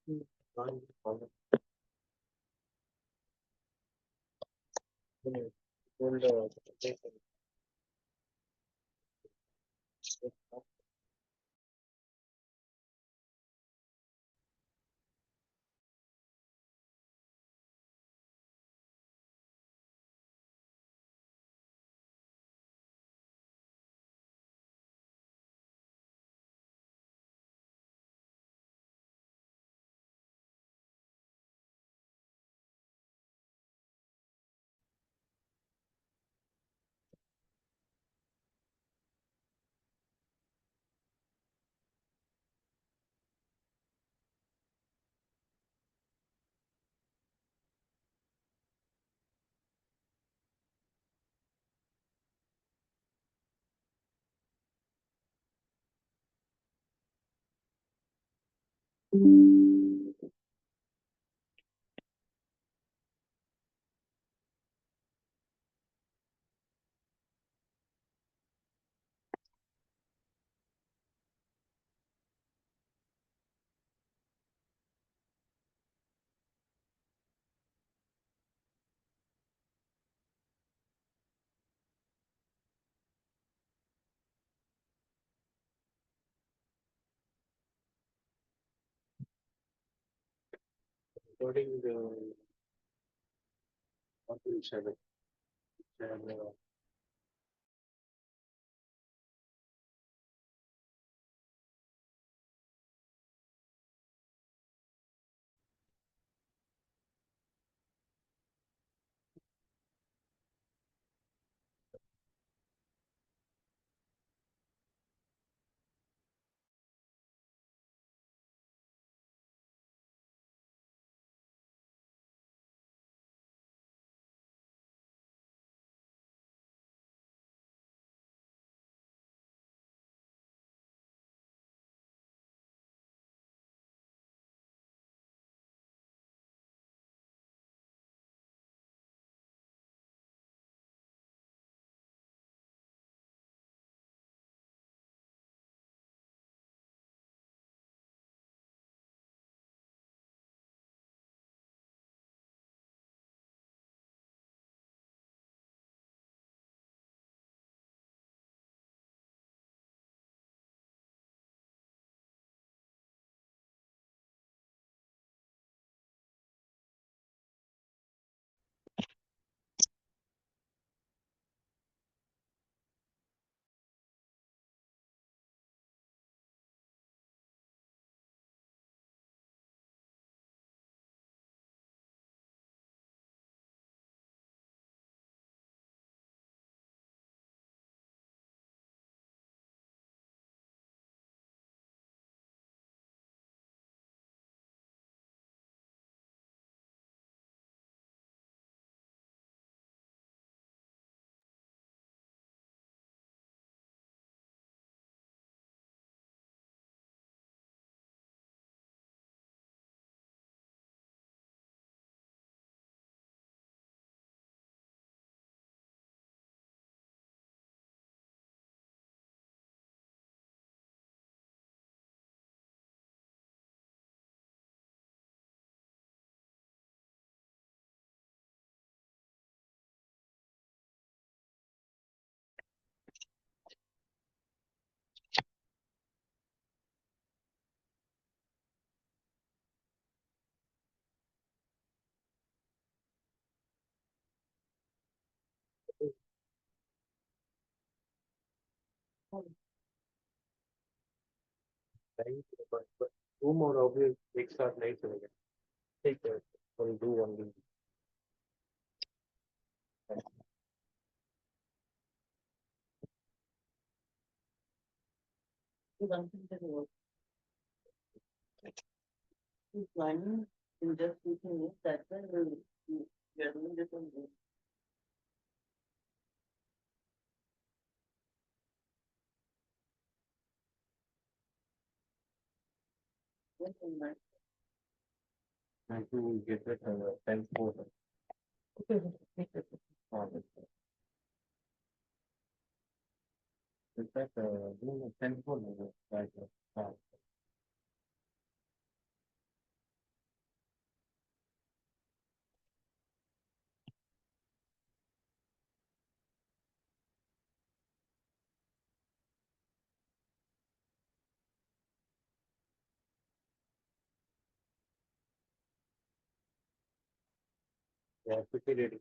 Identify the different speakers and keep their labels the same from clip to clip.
Speaker 1: Recording the module 7. And, नहीं but two more obvious एक साथ नहीं चलेगा ठीक है we'll do only
Speaker 2: One thing that was planning in just teaching is that we are doing this on this.
Speaker 1: and to get it 10 4 is that doing a 10 4 right Yeah, quickly ready.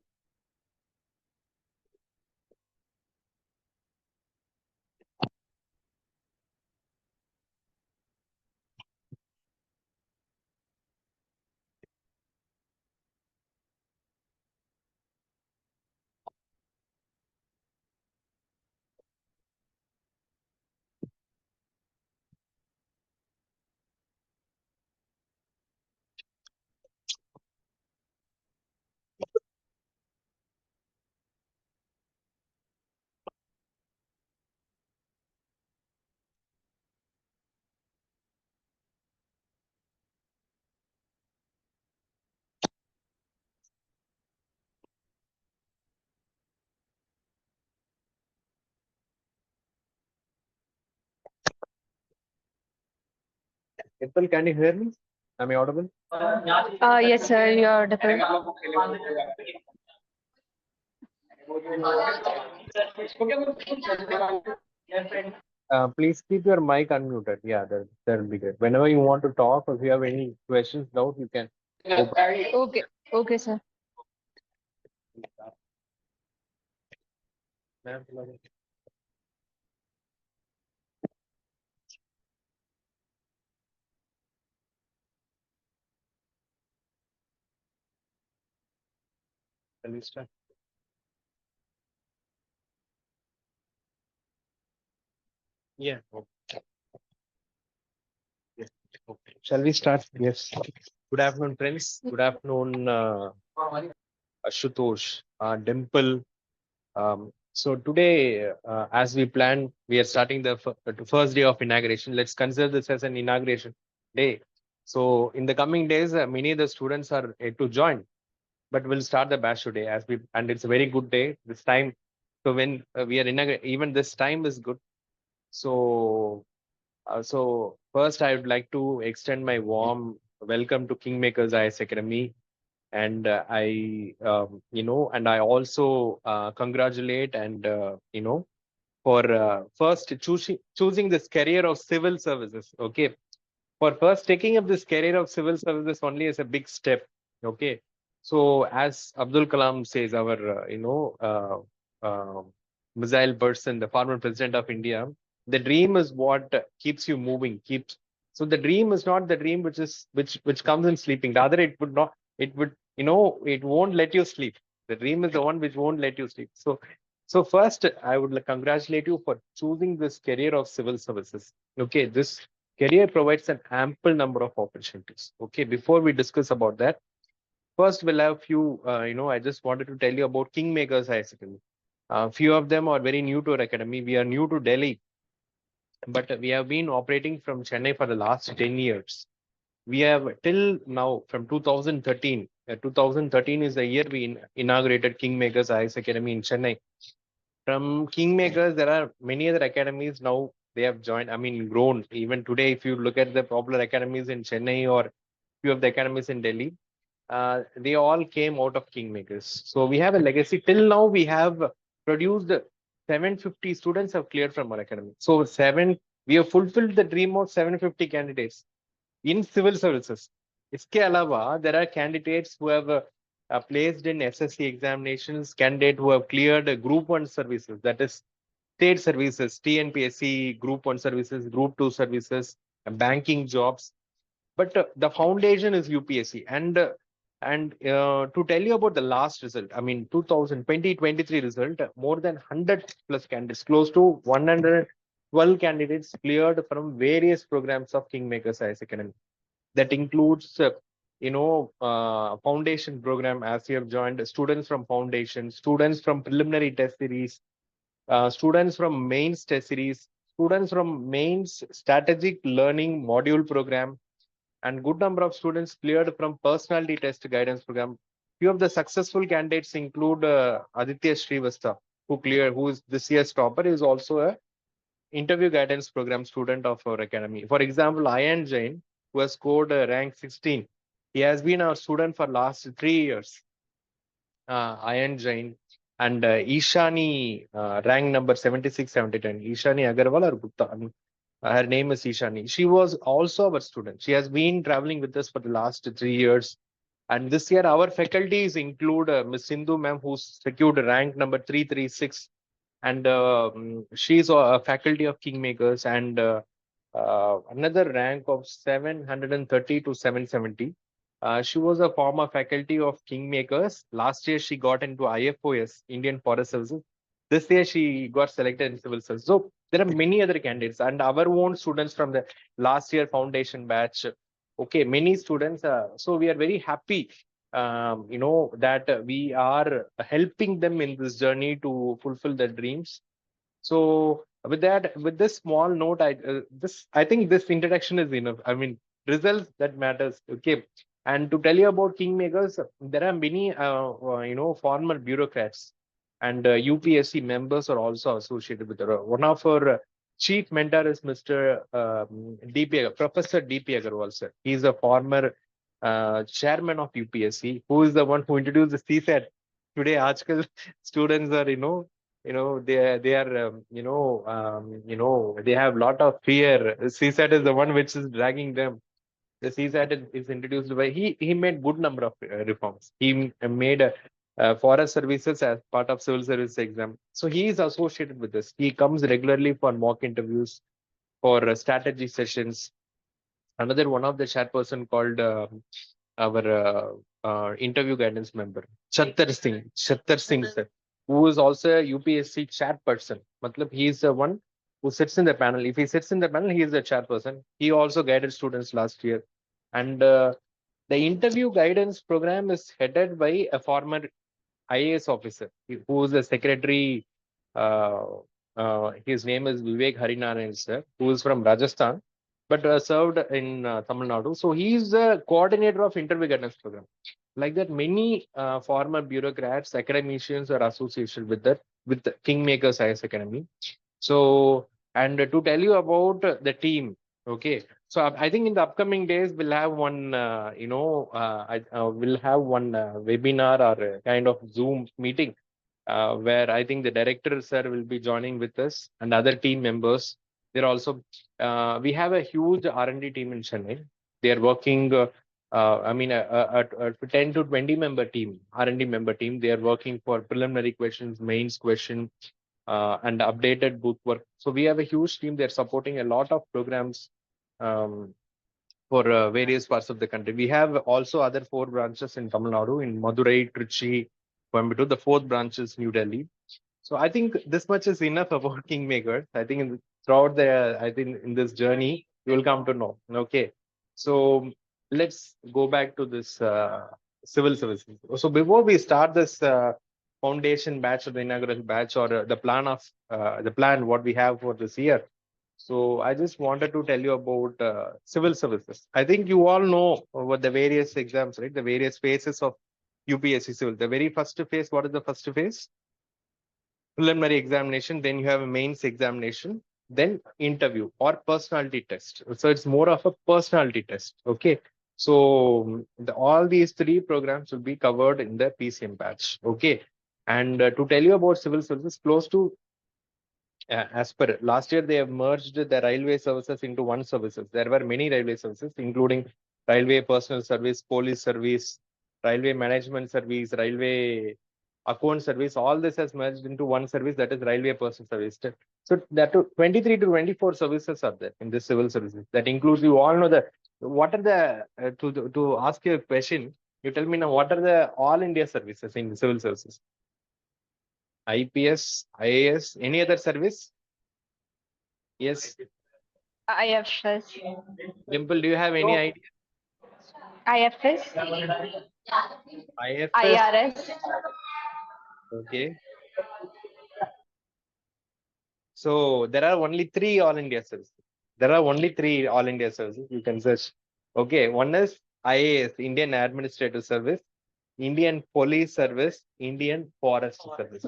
Speaker 1: Dimple, can you hear me? Am I audible?
Speaker 3: Yes, sir, you're definitely.
Speaker 1: Please keep your mic unmuted. Yeah, that'll be good. Whenever you want to talk, or if you have any questions, doubt, you can open.
Speaker 3: Okay, okay, sir.
Speaker 1: Ma'am, shall we start? Yeah. Okay. Yes. Okay. Shall we start? Yes. Good afternoon, friends. Good afternoon, Ashutosh, Dimple. So today, as we planned, we are starting the first day of inauguration. Let's consider this as an inauguration day. So in the coming days, many of the students are yet to join, but we'll start the batch today and it's a very good day this time. So when we are even this time is good. So so first, I would like to extend my warm welcome to Kingmakers IS Academy, and and I also congratulate and for first choosing this career of civil services. Okay, for first taking up this career of civil services only is a big step. Okay, so as Abdul Kalam says, our missile person, the former president of India, the dream is what keeps you moving. Keeps so the dream is not the dream which comes in sleeping. Rather, it would not. It would it won't let you sleep. The dream is the one which won't let you sleep. So first, I would congratulate you for choosing this career of civil services. Okay, this career provides an ample number of opportunities. Okay, before we discuss about that, first we'll have few. I just wanted to tell you about Kingmakers High School. Few of them are very new to our academy. We are new to Delhi, but we have been operating from Chennai for the last 10 years. We have till now from 2013. 2013 is the year we inaugurated Kingmakers IS Academy in Chennai. From Kingmakers, there are many other academies now. They have joined. I mean, grown. Even today, if you look at the popular academies in Chennai or few of the academies in Delhi, they all came out of Kingmakers. So we have a legacy. Till now, we have produced 750 students have cleared from our academy. So we have fulfilled the dream of 750 candidates in civil services. इसके अलावा there are candidates who have placed in SSC examinations, candidates who have cleared Group 1 services, that is state services, TNPSC, Group 1 services, Group 2 services, banking jobs. But the foundation is UPSC. And to tell you about the last result, I mean 2023 result, more than 100 plus candidates, close to 112 candidates cleared from various programs of Kingmakers IS Academy. That includes foundation program, as you have joined, students from foundation, students from preliminary test series, students from mains test series, students from mains strategic learning module program, and good number of students cleared from personality test guidance program. Few of the successful candidates include Aditya Srivastava, who is this year's topper, is also a interview guidance program student of our academy. For example, Ayan Jain, who has scored rank 16, he has been our student for last 3 years. Ayan Jain and Ishani, rank number 76, 79. Ishani Agarwal or Gupta. Her name is Ishani. She was also our student. She has been traveling with us for the last 3 years. And this year, our faculties include Miss Sindhu ma'am, who's secured rank number 336, and she's a faculty of Kingmakers, and another rank of 730 to 770. She was a former faculty of Kingmakers. Last year, she got into IFOS, Indian Forest Services. This year, she got selected in civil service. So there are many other candidates, and our own students from the last year foundation batch. Okay, many students. So we are very happy, that we are helping them in this journey to fulfill their dreams. So with that, with this small note, I think this introduction is enough. I mean, results that matters. Okay, and to tell you about Kingmakers, there are many former bureaucrats and UPSC members are also associated with it. One of our chief mentor is Mr. DP, Professor DP Agarwal sir. He is a former chairman of UPSC, who is the one who introduced the CSAT. Today, Ajkal students are they have a lot of fear. CSAT is the one which is dragging them. The CSAT is introduced by he made good number of reforms. He made forest services as part of civil service exam. So he is associated with this. He comes regularly for mock interviews, for strategy sessions. Another one of the chairperson called our interview guidance member, Chattar Singh sir, who is also a UPSC chairperson. Matlab, he is the one who sits in the panel. If he sits in the panel, he is the chairperson. He also guided students last year. And the interview guidance program is headed by a former IAS officer who is the secretary. His name is Vivek Harinarayan sir, who is from Rajasthan, but served in Tamil Nadu. So he is the coordinator of interview guidance program. Like that, many former bureaucrats, academicians are associated with the Kingmakers IAS Academy. So, and to tell you about the team, okay. So I think in the upcoming days we'll have one, we'll have one webinar or a kind of Zoom meeting where I think the director sir will be joining with us and other team members. They're also we have a huge R&D team in Chennai. They are working. A 10 to 20 member team, R&D member team. They are working for preliminary questions, mains question, and updated book work. So we have a huge team. They're supporting a lot of programs for various parts of the country. We have also other 4 branches in Tamil Nadu, in Madurai, Trichy, Coimbatore. The 4th branch is New Delhi. So I think this much is enough about Kingmakers. I think in this journey, you will come to know. Okay. So let's go back to this civil services. So before we start this foundation batch or the inaugural batch or the plan what we have for this year. So I just wanted to tell you about civil services. I think you all know what the various exams, right? The various phases of UPSC civil. The very first phase, what is the first phase? Preliminary examination, then you have a mains examination, then interview or personality test. So it's more of a personality test. Okay. So all these 3 programs will be covered in the PCM batch. Okay. And to tell you about civil services, close to as per last year, they have merged the railway services into one services. There were many railway services, including railway personal service, police service, railway management service, railway account service. All this has merged into one service, that is railway personal service. So that 23 to 24 services are there in the civil services. That includes, you all know what are the to ask you a question. You tell me now, what are the all India services in the civil services? IPS, IAS, any other service? Yes.
Speaker 3: IFS.
Speaker 1: Dimple, do you have any idea?
Speaker 3: IFS.
Speaker 1: IFS.
Speaker 3: IRS.
Speaker 1: Okay. So there are only 3 all India services. There are only 3 all India services. You can search. Okay. One is IAS, Indian Administrative Service, Indian Police Service, Indian Forest Service.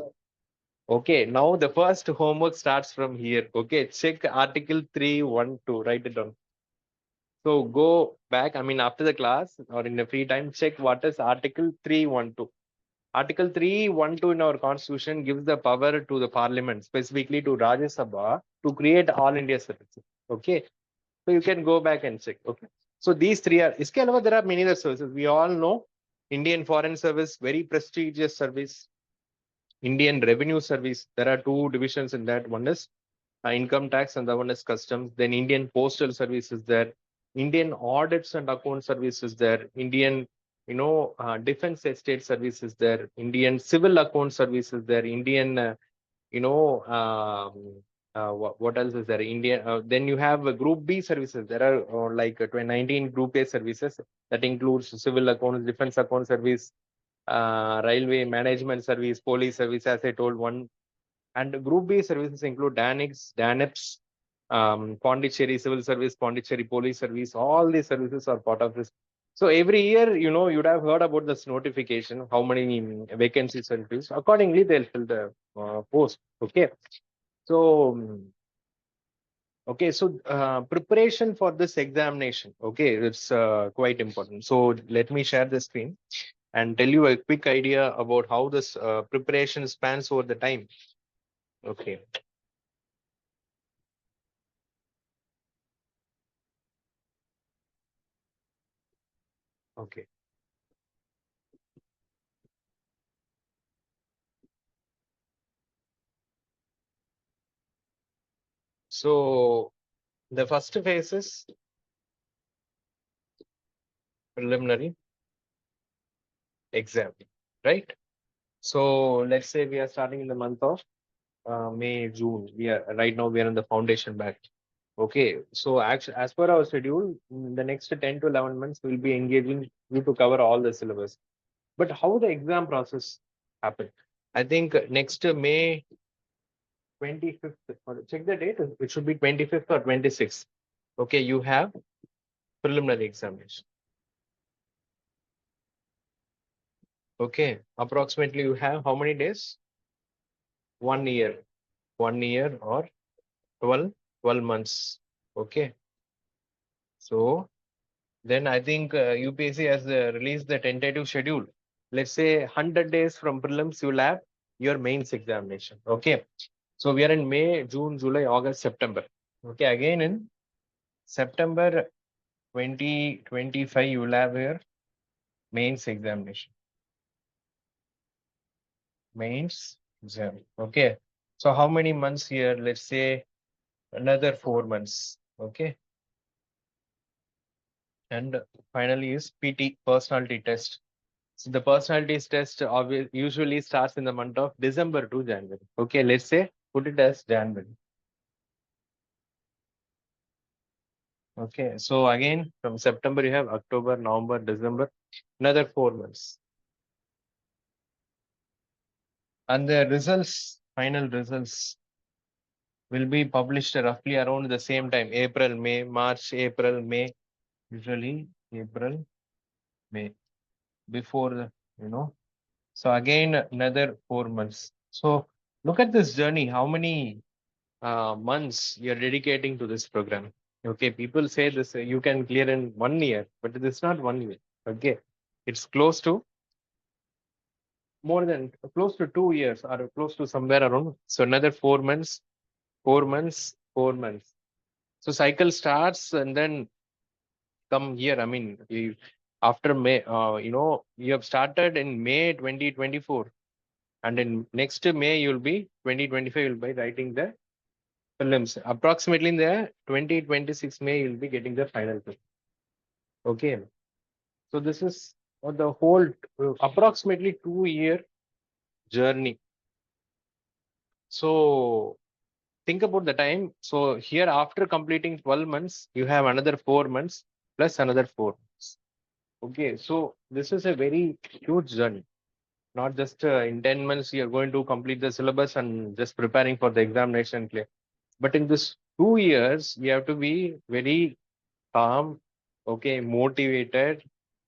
Speaker 1: Okay, now the first homework starts from here. Okay, check Article 312, write it down. So go back, I mean, after the class or in the free time, check what is Article 312. Article 312 in our constitution gives the power to the parliament, specifically to Rajya Sabha, to create all India services. Okay, so you can go back and check. Okay, so these 3 are, iske alawa, there are many other services. We all know Indian Foreign Service, very prestigious service. Indian Revenue Service, there are two divisions in that. One is income tax and the one is customs. Then Indian Postal Service is there. Indian Audits and Account Service is there. Indian, Defense Estate Service is there. Indian Civil Account Service is there. Indian, what else is there? Indian. Then you have Group B services. There are like 19 Group A services that includes Civil Accounts, Defense Account Service, Railway Management Service, Police Service, as I told one. And Group B services include DANIX, DANEPS, Pondicherry Civil Service, Pondicherry Police Service. All these services are part of this. So every year, you'd have heard about this notification, how many vacancies are increased. Accordingly, they'll fill the post. Okay. So, preparation for this examination. Okay, it's quite important. So let me share the screen and tell you a quick idea about how this preparation spans over the time. Okay. Okay. So the first phase is preliminary exam, right? So let's say we are starting in the month of May, June. Right now we are in the foundation batch. Okay, so actually, as per our schedule, in the next 10 to 11 months, we'll be engaging you to cover all the syllabus. But how the exam process happen? I think next May 25th, check the date, it should be 25th or 26th. Okay, you have preliminary examination. Okay, approximately you have how many days? 1 year. 1 year or 12 months. Okay. So then I think UPSC has released the tentative schedule. Let's say 100 days from prelims, you'll have your mains examination. Okay. So we are in May, June, July, August, September. Okay. Again in September 2025, you will have your mains examination. Mains exam. Okay. So how many months here? Let's say another 4 months. Okay. And finally is PT, personality test. So the personality test usually starts in the month of December to January. Okay, let's say put it as January. Okay, so again from September you have October, November, December, another 4 months. And the results, final results, will be published roughly around the same time, April, May, March, April, May, usually April, May, before the. So again, another 4 months. So look at this journey, how many months you're dedicating to this program. Okay, people say this, you can clear in 1 year, but it is not 1 year. Okay, it's close to more than close to 2 years or close to somewhere around. So another 4 months, 4 months, 4 months. So cycle starts and then come here. I mean, after May, you have started in May 2024, and in next May you'll be 2025. You'll be writing the prelims. Approximately in the 2026 May, you'll be getting the final prelims. Okay. So this is the whole approximately 2 year journey. So think about the time. So here after completing 12 months, you have another 4 months plus another 4 months. Okay. So this is a very huge journey. Not just in 10 months, you're going to complete the syllabus and just preparing for the examination clear. But in this 2 years, you have to be very calm, okay, motivated.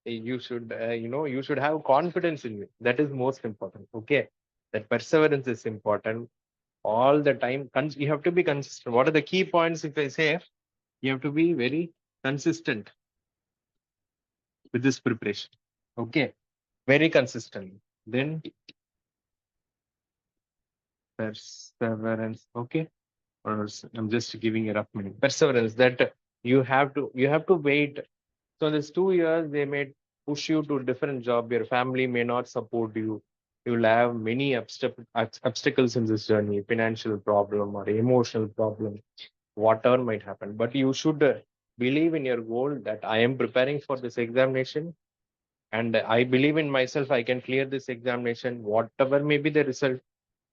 Speaker 1: You should, you should have confidence in you. That is most important. Okay, that perseverance is important. All the time, you have to be consistent. What are the key points? If I say, you have to be very consistent with this preparation. Okay, very consistent. Then perseverance. Okay, or I'm just giving a rough meaning. Perseverance. That you have to wait. So this 2 years they made push you to different job. Your family may not support you. You will have many obstacles in this journey, financial problem or emotional problem, whatever might happen. But you should believe in your goal that I am preparing for this examination and I believe in myself. I can clear this examination, whatever may be the result,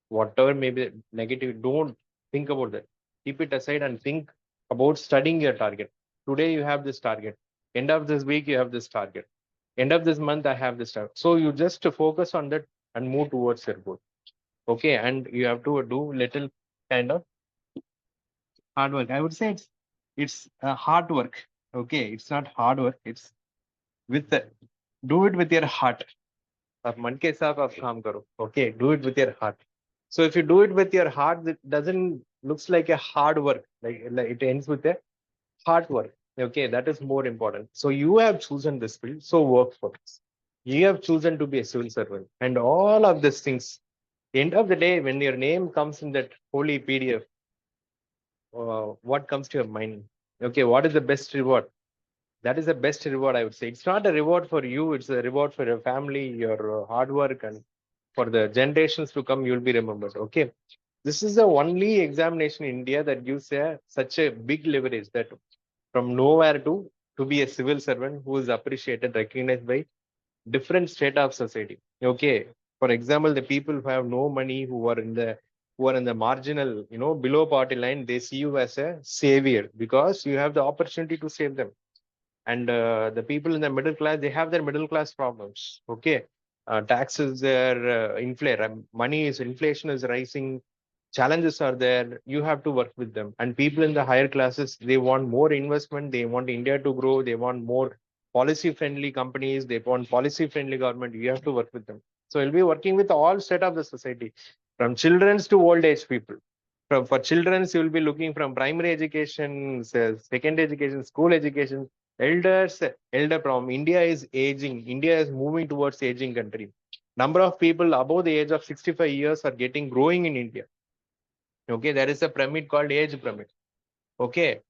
Speaker 1: whatever may be negative. Don't think about that. Keep it aside and think about studying your target. Today you have this target. End of this week you have this target. End of this month I have this target. So you just focus on that and move towards your goal. Okay, and you have to do little kind of hard work. I would say it's hard work. Okay, it's not hard work. It's with do it with your heart. आप मन के हिसाब आप काम करो. Okay, do it with your heart. So if you do it with your heart, it doesn't looks like a hard work. Like it ends with a hard work. Okay, that is more important. So you have chosen this field, so work for this. You have chosen to be a civil servant, and all of these things. End of the day, when your name comes in that holy PDF, what comes to your mind? Okay, what is the best reward? That is the best reward, I would say. It's not a reward for you, it's a reward for your family, your hard work, and for the generations to come, you'll be remembered. Okay. This is the only examination in India that gives such a big leverage that from nowhere to be a civil servant who is appreciated, recognized by different state of society. Okay. For example, the people who have no money, who are in the marginal, below poverty line, they see you as a savior because you have the opportunity to save them. And the people in the middle class, they have their middle class problems. Okay, taxes, their money is inflation is rising, challenges are there. You have to work with them. And people in the higher classes, they want more investment. They want India to grow. They want more policy friendly companies. They want policy friendly government. You have to work with them. So you'll be working with all set of the society, from childrens to old age people. For children, you will be looking from primary education, second education, school education, elder problem. India is aging. India is moving towards aging country. Number of people above the age of 65 years are getting growing in India. Okay, there is a pyramid called age pyramid. Okay,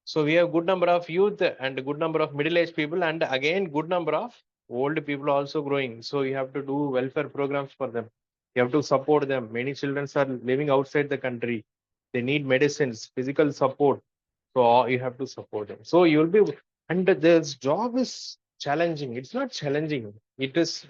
Speaker 1: so we have good number of youth and a good number of middle-aged people, and again good number of old people also growing. So you have to do welfare programs for them. You have to support them. Many children are living outside the country. They need medicines, physical support. So you have to support them. So you'll be, and this job is challenging. It's not challenging. It's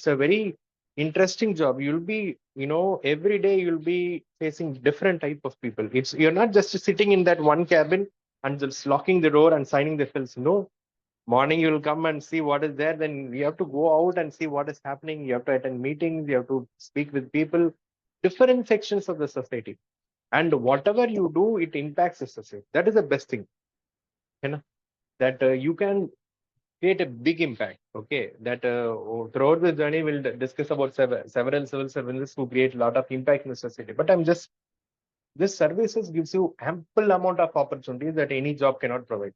Speaker 1: a very interesting job. You'll be, every day you'll be facing different type of people. You're not just sitting in that one cabin and just locking the door and signing the fills. No, morning you will come and see what is there. Then you have to go out and see what is happening. You have to attend meetings. You have to speak with people, different sections of the society. And whatever you do, it impacts the society. That is the best thing, that you can create a big impact. Okay, that throughout the journey we'll discuss about several civil servants who create a lot of impact in the society. But this services gives you ample amount of opportunities that any job cannot provide.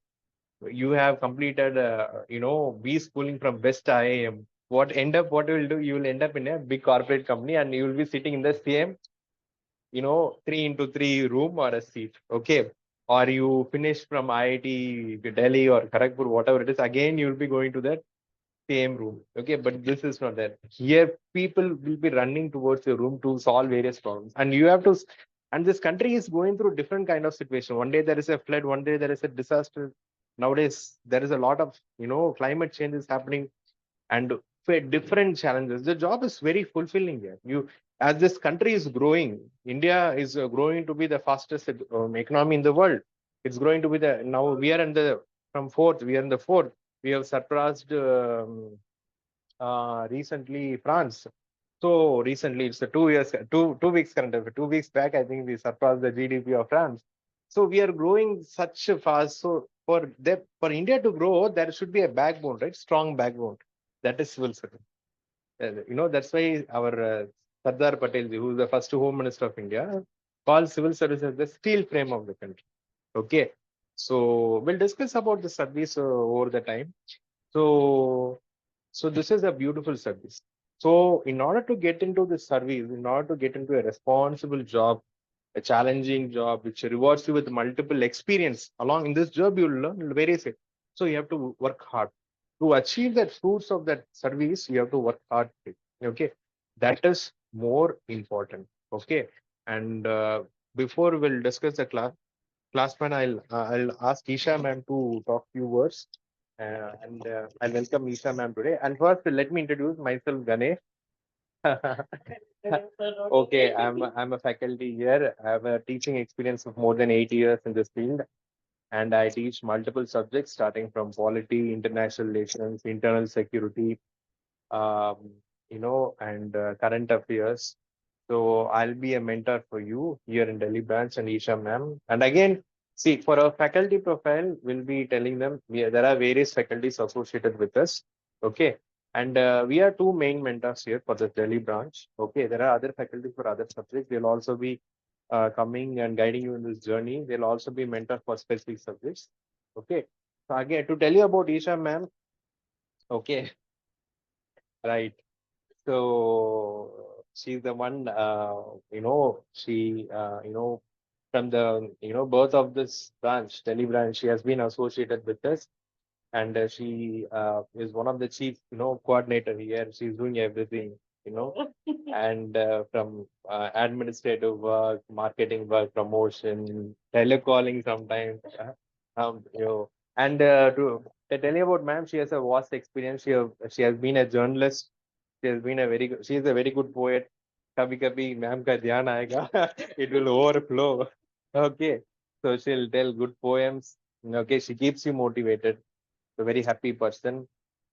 Speaker 1: You have completed, B schooling from best IIM. What you will do? You will end up in a big corporate company, and you will be sitting in the same, 3x3 room or a seat. Okay. Or you finish from IIT Delhi or Kharagpur, whatever it is, again you will be going to that same room. Okay, but this is not that. Here, people will be running towards your room to solve various problems, and you have to. And this country is going through different kind of situation. One day there is a flood. One day there is a disaster. Nowadays there is a lot of climate change is happening, and for different challenges. The job is very fulfilling here. As this country is growing, India is growing to be the fastest economy in the world. It's going to be now we are in the from fourth. We are in the fourth. We have surpassed recently France. So recently, it's a 2 years, 2 weeks current affair. 2 weeks back, I think we surpassed the GDP of France. So we are growing such fast. So for India to grow, there should be a backbone, right? Strong backbone. That is civil service. That's why our Sardar Patel, who is the first Home Minister of India, calls civil service as the steel frame of the country. Okay. So we'll discuss about the service over the time. So this is a beautiful service. So in order to get into this service, in order to get into a responsible job, a challenging job, which rewards you with multiple experience along in this job, you'll learn various. So you have to work hard. To achieve the fruits of that service, you have to work hard. Okay, that is more important. Okay, and before we'll discuss the classman, I'll ask Isha ma'am to talk few words, and I welcome Isha ma'am today. And first, let me introduce myself, Ganesh. Okay, I'm a faculty here. I have a teaching experience of more than 8 years in this field, and I teach multiple subjects starting from polity, international relations, internal security, um, and current affairs. So I'll be a mentor for you here in Delhi branch and Isha ma'am. And again, see, for our faculty profile, we'll be telling them there are various faculties associated with us. Okay. And we are two main mentors here for the Delhi branch. Okay. There are other faculties for other subjects. They'll also be coming and guiding you in this journey. They'll also be mentor for specific subjects. Okay. So again, to tell you about Isha ma'am. Okay. Right. So she's the one, from the, birth of this branch, Delhi branch, she has been associated with us. And she is one of the chief, coordinator here. She's doing everything, you know, and from administrative work, marketing work, promotion, telecalling sometimes, and to tell you about ma'am, she has a vast experience. She has been a journalist. She is a very good poet. कभी कभी ma'am का ध्यान आएगा it will overflow. Okay, so she'll tell good poems. Okay, she keeps you motivated. A very happy person,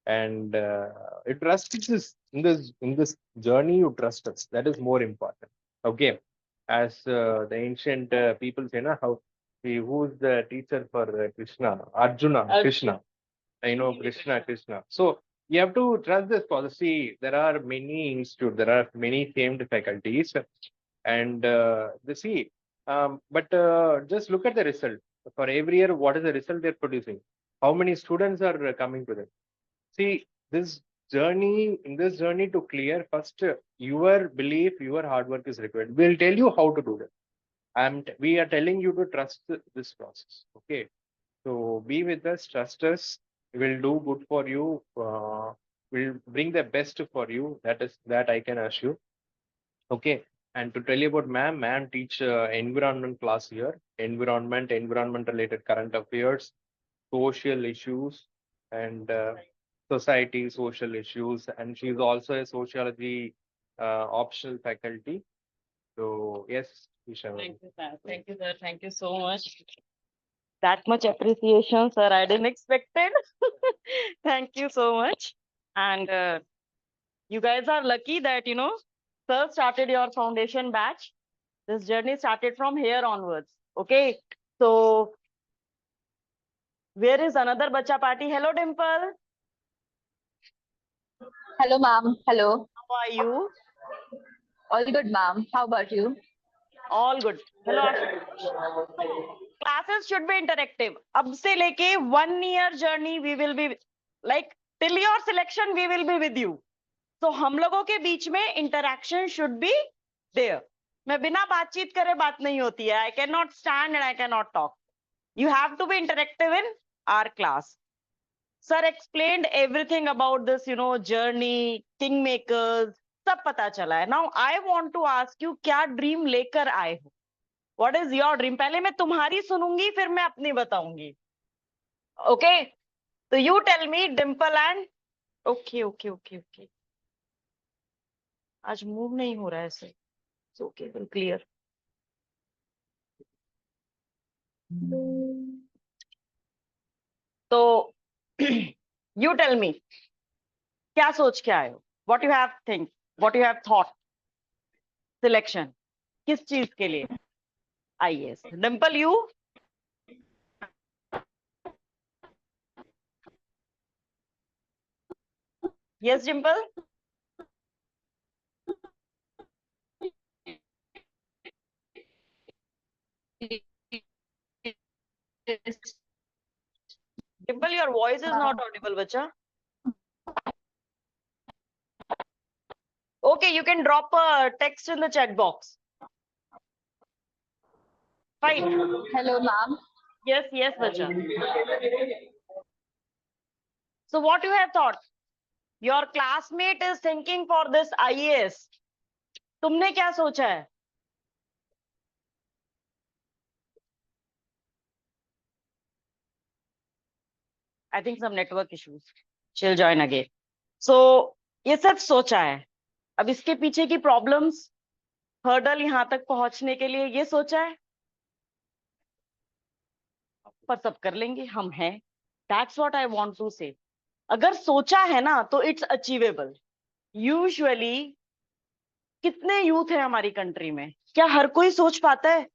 Speaker 1: and you trust this in this journey. You trust us. That is more important. Okay, as the ancient people say, na, who's the teacher for Krishna? Arjuna. Krishna. I know Krishna. So you have to trust this policy. There are many institutes, there are many famed faculties, and the see. But just look at the result. For every year, what is the result they're producing? How many students are coming to them? See, in this journey to clear, first your belief, your hard work is required. We'll tell you how to do that. We are telling you to trust this process. Okay, so be with us, trust us. We'll do good for you. We'll bring the best for you. That I can assure. Okay. And to tell you about ma'am teach environment class here. Environment related current affairs, social issues, and society social issues. And she's also a sociology optional faculty. So yes, Isha.
Speaker 2: Thank you, sir. Thank you, sir. Thank you so much. That much appreciation, sir. I didn't expect it. Thank you so much. And you guys are lucky that, sir started your foundation batch. This journey started from here onwards. Okay. So, where is another bacha party? Hello, Dimple.
Speaker 3: Hello, ma'am. Hello.
Speaker 2: How are you?
Speaker 3: All good, ma'am. How about you?
Speaker 2: All good. Hello, Ashish. Classes should be interactive. अब से लेके 1 year journey we will be like till your selection we will be with you. So हम लोगों के बीच में interaction should be there. मैं बिना बातचीत करे बात नहीं होती है. I cannot stand and I cannot talk. You have to be interactive in our class. Sir explained everything about this, journey, kingmakers, सब पता चला है. Now I want to ask you, क्या dream लेकर आए हो? What is your dream? पहले मैं तुम्हारी सुनूंगी, फिर मैं अपनी बताऊंगी. Okay? So you tell me, Dimple and okay. आज move नहीं हो रहा है ऐसे. It's okay, we'll clear. So you tell me, क्या सोच के आए हो? What you have think? What you have thought? Selection. किस चीज के लिए? IAS. Dimple, you? Yes, Dimple? Dimple, your voice is not audible, bacha. Okay, you can drop a text in the chat box. Fine.
Speaker 3: Hello, ma'am.
Speaker 2: Yes, bacha. So what you have thought? Your classmate is thinking for this IAS. तुमने क्या सोचा है? I think some network issues. She'll join again. So ये सब सोचा है. अब इसके पीछे की प्रॉब्लम्स, हर्डल यहाँ तक पहुंचने के लिए ये सोचा है, पर सब कर लेंगे, हम हैं. That's what I want to say. अगर सोचा है ना तो इट्स अचीवेबल. यूजुअली कितने यूथ है हमारी कंट्री में, क्या हर कोई सोच पाता है?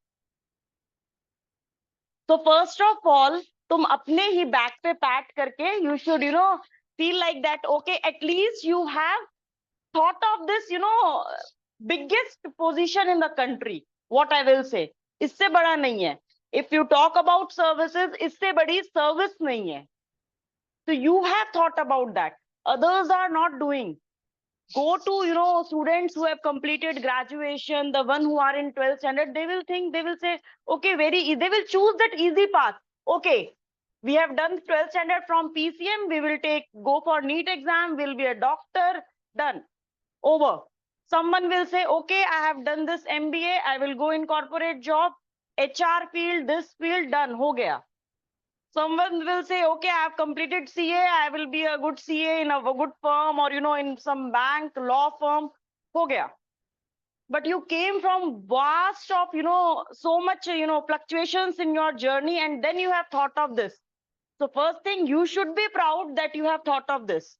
Speaker 2: तो फर्स्ट ऑफ ऑल तुम अपने ही बैक पे पैट करके you should feel like that okay at least you have thought of this biggest position in the country. What I will say, इससे बड़ा नहीं है. If you talk about services, इससे बड़ी सर्विस नहीं है. So you have thought about that. Others are not doing. Go to, students who have completed graduation, the one who are in 12th standard, they will think, they will say, okay, very easy. They will choose that easy path. Okay, we have done 12th standard from PCM. We will go for NEET exam. We'll be a doctor. Done. Over. Someone will say, okay, I have done this MBA. I will go in corporate job, HR field, this field, done. Ho gaya. Someone will say, okay, I have completed CA, I will be a good CA in a good firm or, in some bank, law firm. Ho gaya. But you came from vast of, so much, fluctuations in your journey, and then you have thought of this. So first thing, you should be proud that you have thought of this,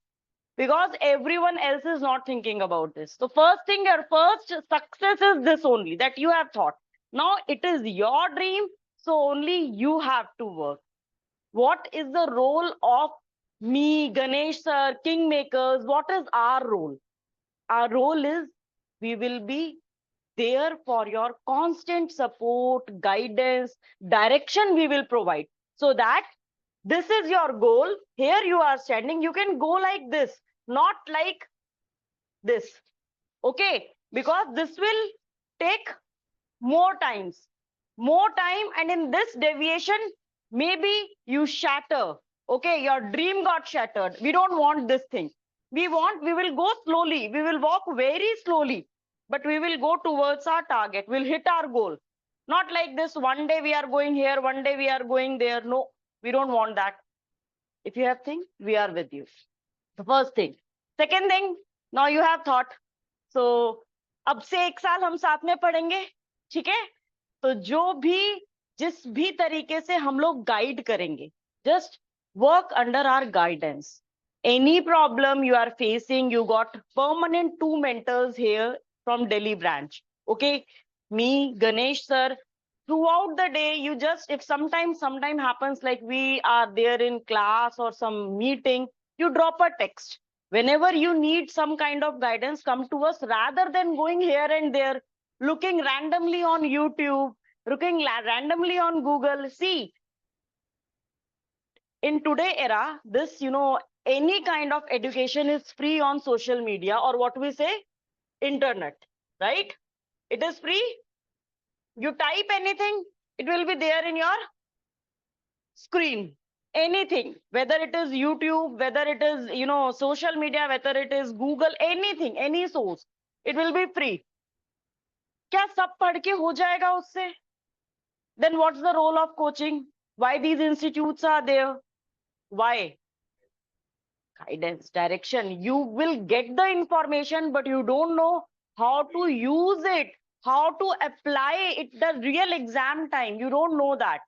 Speaker 2: because everyone else is not thinking about this. So first thing, your first success is this only, that you have thought. Now it is your dream, so only you have to work. What is the role of me, Ganesh sir, Kingmakers? What is our role? Our role is we will be there for your constant support, guidance, direction we will provide. So that this is your goal. Here you are standing. You can go like this, not like this. Okay? Because this will take more time, and in this deviation, maybe you shatter. Okay, your dream got shattered. We don't want this thing. We will go slowly. We will walk very slowly, but we will go towards our target. We'll hit our goal. Not like this, one day we are going here, one day we are going there. No, we don't want that. If you have things, we are with you. The first thing. Second thing, now you have thought. So, अब से 1 साल हम साथ में पढ़ेंगे, ठीक है? तो जो भी जिस भी तरीके से हम लोग गाइड करेंगे, just work under our guidance. Any problem you are facing, you got permanent 2 mentors here from Delhi branch. Okay, me, Ganesh sir. Throughout the day, you just, if sometime happens like we are there in class or some meeting, you drop a text. Whenever you need some kind of guidance, come to us rather than going here and there, looking randomly on YouTube, looking randomly on Google. See, in today era, this, any kind of education is free on social media, or what we say, internet, right? It is free. You type anything, it will be there in your screen. Anything, whether it is YouTube, whether it is, social media, whether it is Google, anything, any source, it will be free. क्या सब पढ़ के हो जाएगा उससे? Then what's the role of coaching? Why these institutes are there? Why? Guidance, direction. You will get the information, but you don't know how to use it, how to apply it, the real exam time. You don't know that.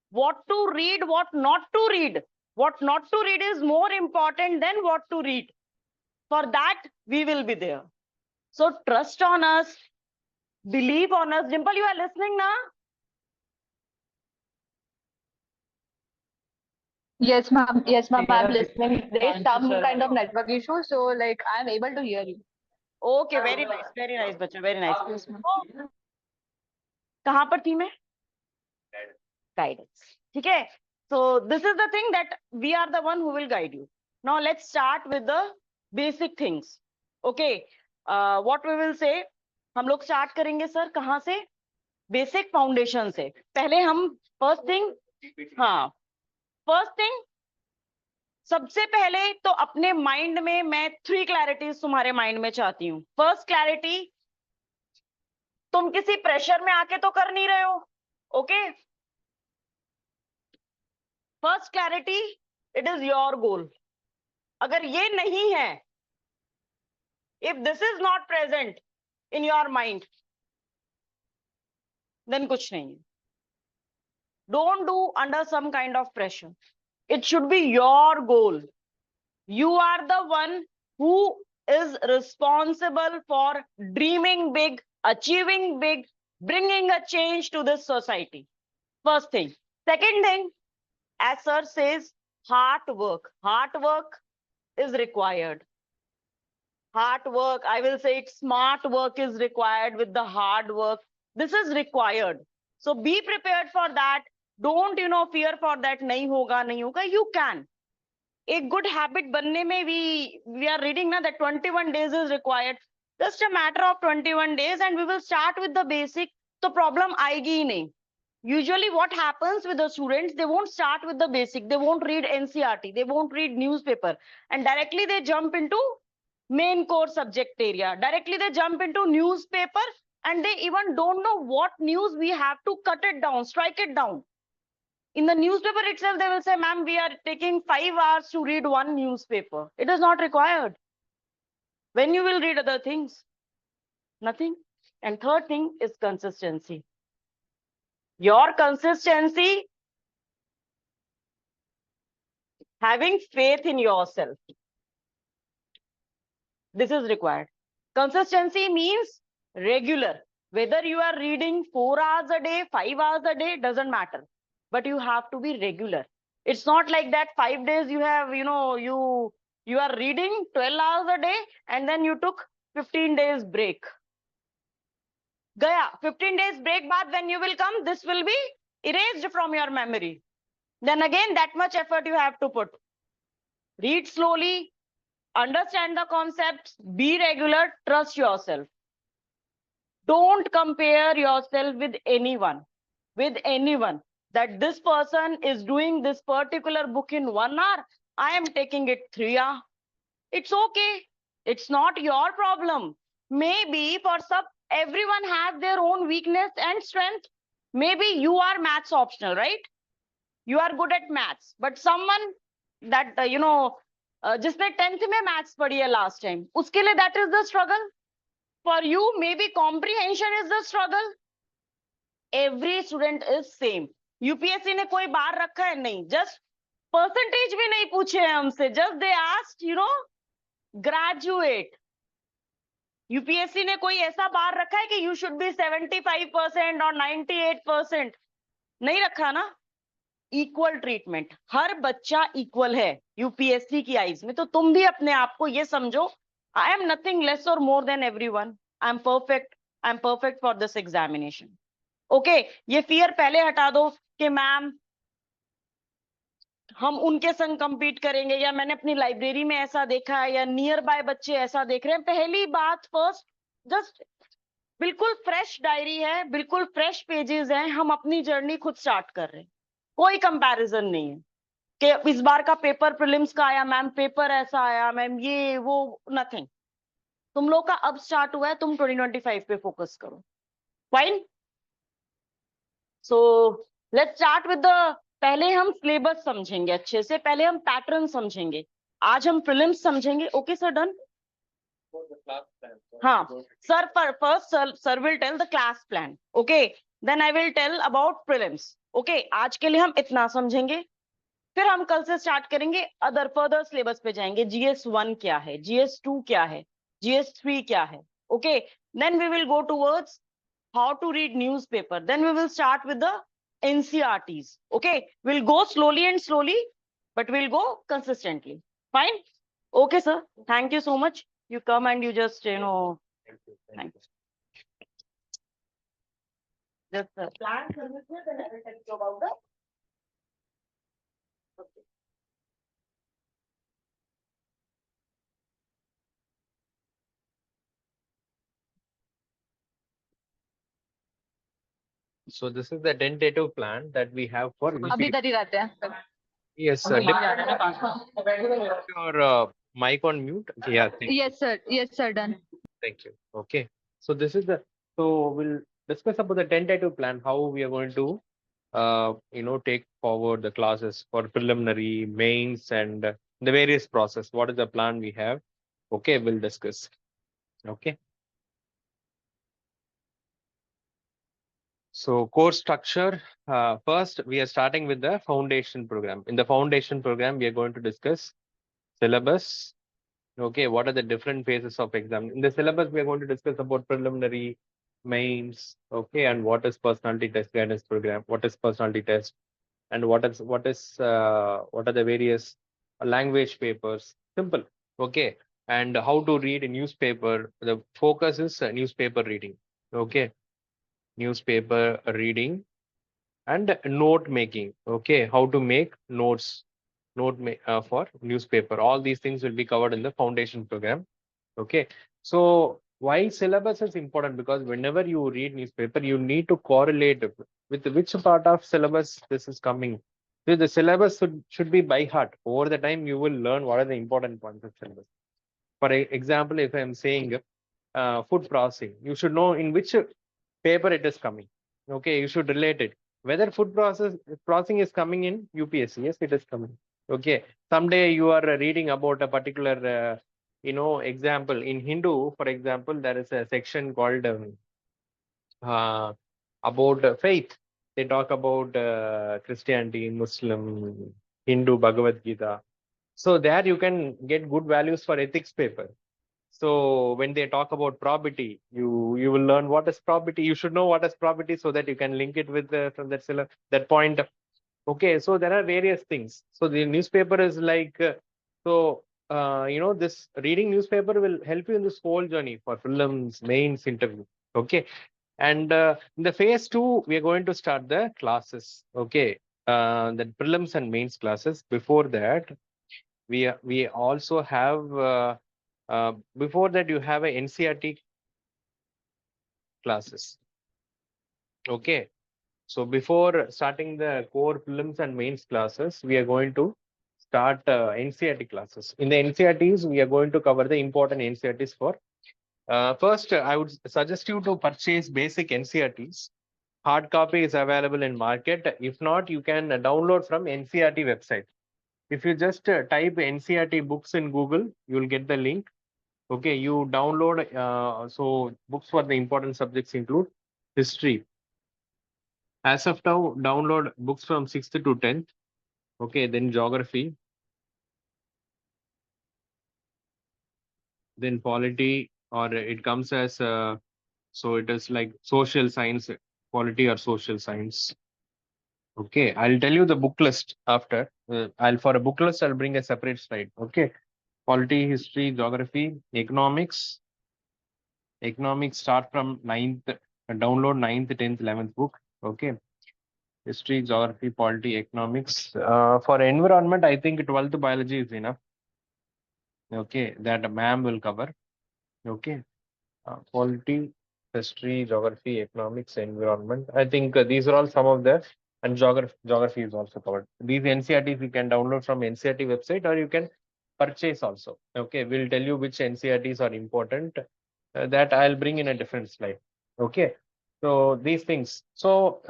Speaker 2: What to read, what not to read. What not to read is more important than what to read. For that, we will be there. So trust on us, believe on us. Dimple, you are listening now?
Speaker 3: Yes, ma'am. Yes, ma'am. I'm listening. There's some kind of network issue, so like I'm able to hear you.
Speaker 2: Okay, very nice, बच्चा, very nice.
Speaker 3: Yes, ma'am.
Speaker 2: कहाँ पर थी मैं? Guidance. ठीक है? So this is the thing that we are the one who will guide you. Now let's start with the basic things. Okay. What we will say, हम लोग start करेंगे sir कहाँ से? Basic foundation से. पहले हम first thing, हाँ. First thing, सबसे पहले तो अपने माइंड में मैं 3 क्लैरिटीज तुम्हारे माइंड में चाहती हूँ. फर्स्ट क्लैरिटी, तुम किसी प्रेशर में आके तो कर नहीं रहे हो. Okay, first clarity, it is your goal. अगर ये नहीं है, if this is not present in your mind, then कुछ नहीं है. Don't do under some kind of pressure. It should be your goal. You are the one who is responsible for dreaming big, achieving big, bringing a change to this society. First thing. Second thing, as sir says, hard work. Hard work is required. Hard work, I will say it, smart work is required with the hard work. This is required. So be prepared for that. Don't fear for that. नहीं होगा नहीं होगा. You can. एक good habit बनने में we are reading ना that 21 days is required. Just a matter of 21 days and we will start with the basic. तो problem आएगी ही नहीं. Usually what happens with the students, they won't start with the basic. They won't read NCERT. They won't read newspaper. And directly they jump into main core subject area. Directly they jump into newspaper and they even don't know what news we have to cut it down, strike it down. In the newspaper itself, they will say, ma'am, we are taking 5 hours to read one newspaper. It is not required. When you will read other things? Nothing. And third thing is consistency. Your consistency, having faith in yourself. This is required. Consistency means regular. Whether you are reading 4 hours a day, 5 hours a day, doesn't matter. But you have to be regular. It's not like that 5 days you have, you are reading 12 hours a day and then you took 15 days break. Gaya, 15 days break baad, when you will come, this will be erased from your memory. Then again, that much effort you have to put. Read slowly, understand the concepts, be regular, trust yourself. Don't compare yourself with anyone. That this person is doing this particular book in 1 hour, I am taking it 3 hours. It's okay. It's not your problem. Maybe for some, everyone has their own weakness and strength. Maybe you are maths optional, right? You are good at maths, but someone that, जिसने 10th में maths पढ़ी है last time, उसके लिए that is the struggle. For you, maybe comprehension is the struggle. Every student is same. UPSC ने कोई बार रखा है नहीं. Just percentage भी नहीं पूछे हैं हमसे. Just they asked, graduate. UPSC ने कोई ऐसा बार रखा है कि you should be 75% और 98%. नहीं रखा ना. Equal treatment. हर बच्चा equal है UPSC की eyes में. तो तुम भी अपने आप को ये समझो, I am nothing less or more than everyone. I am perfect. I am perfect for this examination. Okay, ये fear पहले हटा दो कि मैम हम उनके संग compete करेंगे या मैंने अपनी लाइब्रेरी में ऐसा देखा है या नियर बाय बच्चे ऐसा देख रहे हैं. पहली बात, फर्स्ट, जस्ट बिल्कुल फ्रेश डायरी है, बिल्कुल फ्रेश पेजेस हैं, हम अपनी जर्नी खुद स्टार्ट कर रहे हैं. कोई कंपैरिजन नहीं है कि इस बार का पेपर प्रीलिम्स का आया मैम, पेपर ऐसा आया मैम, ये वो, नथिंग. तुम लोग का अब स्टार्ट हुआ है, तुम 2025 पे फोकस करो. Fine. So let's start with the, पहले हम सिलेबस समझेंगे अच्छे से, पहले हम पैटर्न समझेंगे. आज हम प्रीलिम्स समझेंगे. Okay sir, done. हाँ sir, first sir will tell the class plan. Okay, then I will tell about prelims. Okay, आज के लिए हम इतना समझेंगे. फिर हम कल से स्टार्ट करेंगे, अदर फर्दर सिलेबस पे जाएंगे. GS1 क्या है, GS2 क्या है, GS3 क्या है. Okay, then we will go towards how to read newspaper. Then we will start with the NCERTs. Okay, we'll go slowly and slowly, but we'll go consistently. Fine. Okay sir, thank you so much. You come and you just thank you. Just plan services and I will tell you about the. Okay.
Speaker 1: So this is the tentative plan that we have for
Speaker 3: अभी इधर ही रहते हैं.
Speaker 1: Yes, sir. Your mic on mute. Okay, yeah, thank you.
Speaker 3: Yes, sir. Yes, sir. Done.
Speaker 1: Thank you. Okay. So this is the, so we'll discuss about the tentative plan, how we are going to take forward the classes for preliminary, mains, and the various process. What is the plan we have? Okay, we'll discuss. Okay. So course structure. First, we are starting with the foundation program. In the foundation program, we are going to discuss syllabus. Okay, what are the different phases of exam? In the syllabus, we are going to discuss about preliminary, mains, okay, and what is personality test guidance program, what is personality test, and what are the various language papers. Simple, okay, and how to read a newspaper. The focus is newspaper reading, okay, newspaper reading and note making, okay, how to make notes, for newspaper. All these things will be covered in the foundation program. Okay. So why syllabus is important? Because whenever you read newspaper, you need to correlate with which part of syllabus this is coming. So the syllabus should be by heart. Over the time, you will learn what are the important points of syllabus. For example, if I'm saying food processing, you should know in which paper it is coming. Okay, you should relate it. Whether processing is coming in UPSC, yes, it is coming. Okay, someday you are reading about a particular, example in Hindu, for example, there is a section called uh, about faith. They talk about Christianity, Muslim, Hindu, Bhagavad Gita. So there you can get good values for ethics paper. So when they talk about probity, you will learn what is probity. You should know what is probity so that you can link it with from that point. Okay, so there are various things. So the newspaper is like this reading newspaper will help you in this whole journey for prelims, mains, interview. Okay, and in the phase 2, we are going to start the classes. Okay, the prelims and mains classes. Before that, we also have before that you have a NCRT classes. Okay, so before starting the core prelims and mains classes, we are going to start NCRT classes. In the NCRTs, we are going to cover the important NCRTs for. First, I would suggest you to purchase basic NCRTs. Hard copy is available in market. If not, you can download from NCRT website. If you just type NCRT books in Google, you will get the link. Okay, you download. So books for the important subjects include history. As of now, download books from 6th to 10th. Okay, then geography, then polity, or it comes as so it is like social science, polity or social science. Okay, I'll tell you the book list after. I'll for a book list, I'll bring a separate slide. Okay, polity, history, geography, economics. Economics start from ninth. Download 9th, 10th, 11th book. Okay, history, geography, polity, economics. For environment, I think 12th biology is enough. Okay, that a ma'am will cover. Okay, polity, history, geography, economics, environment. I think these are all some of the, and geography is also covered. These NCRTs you can download from NCRT website or you can purchase also. Okay, we'll tell you which NCRTs are important. That I'll bring in a different slide. Okay, so these things. So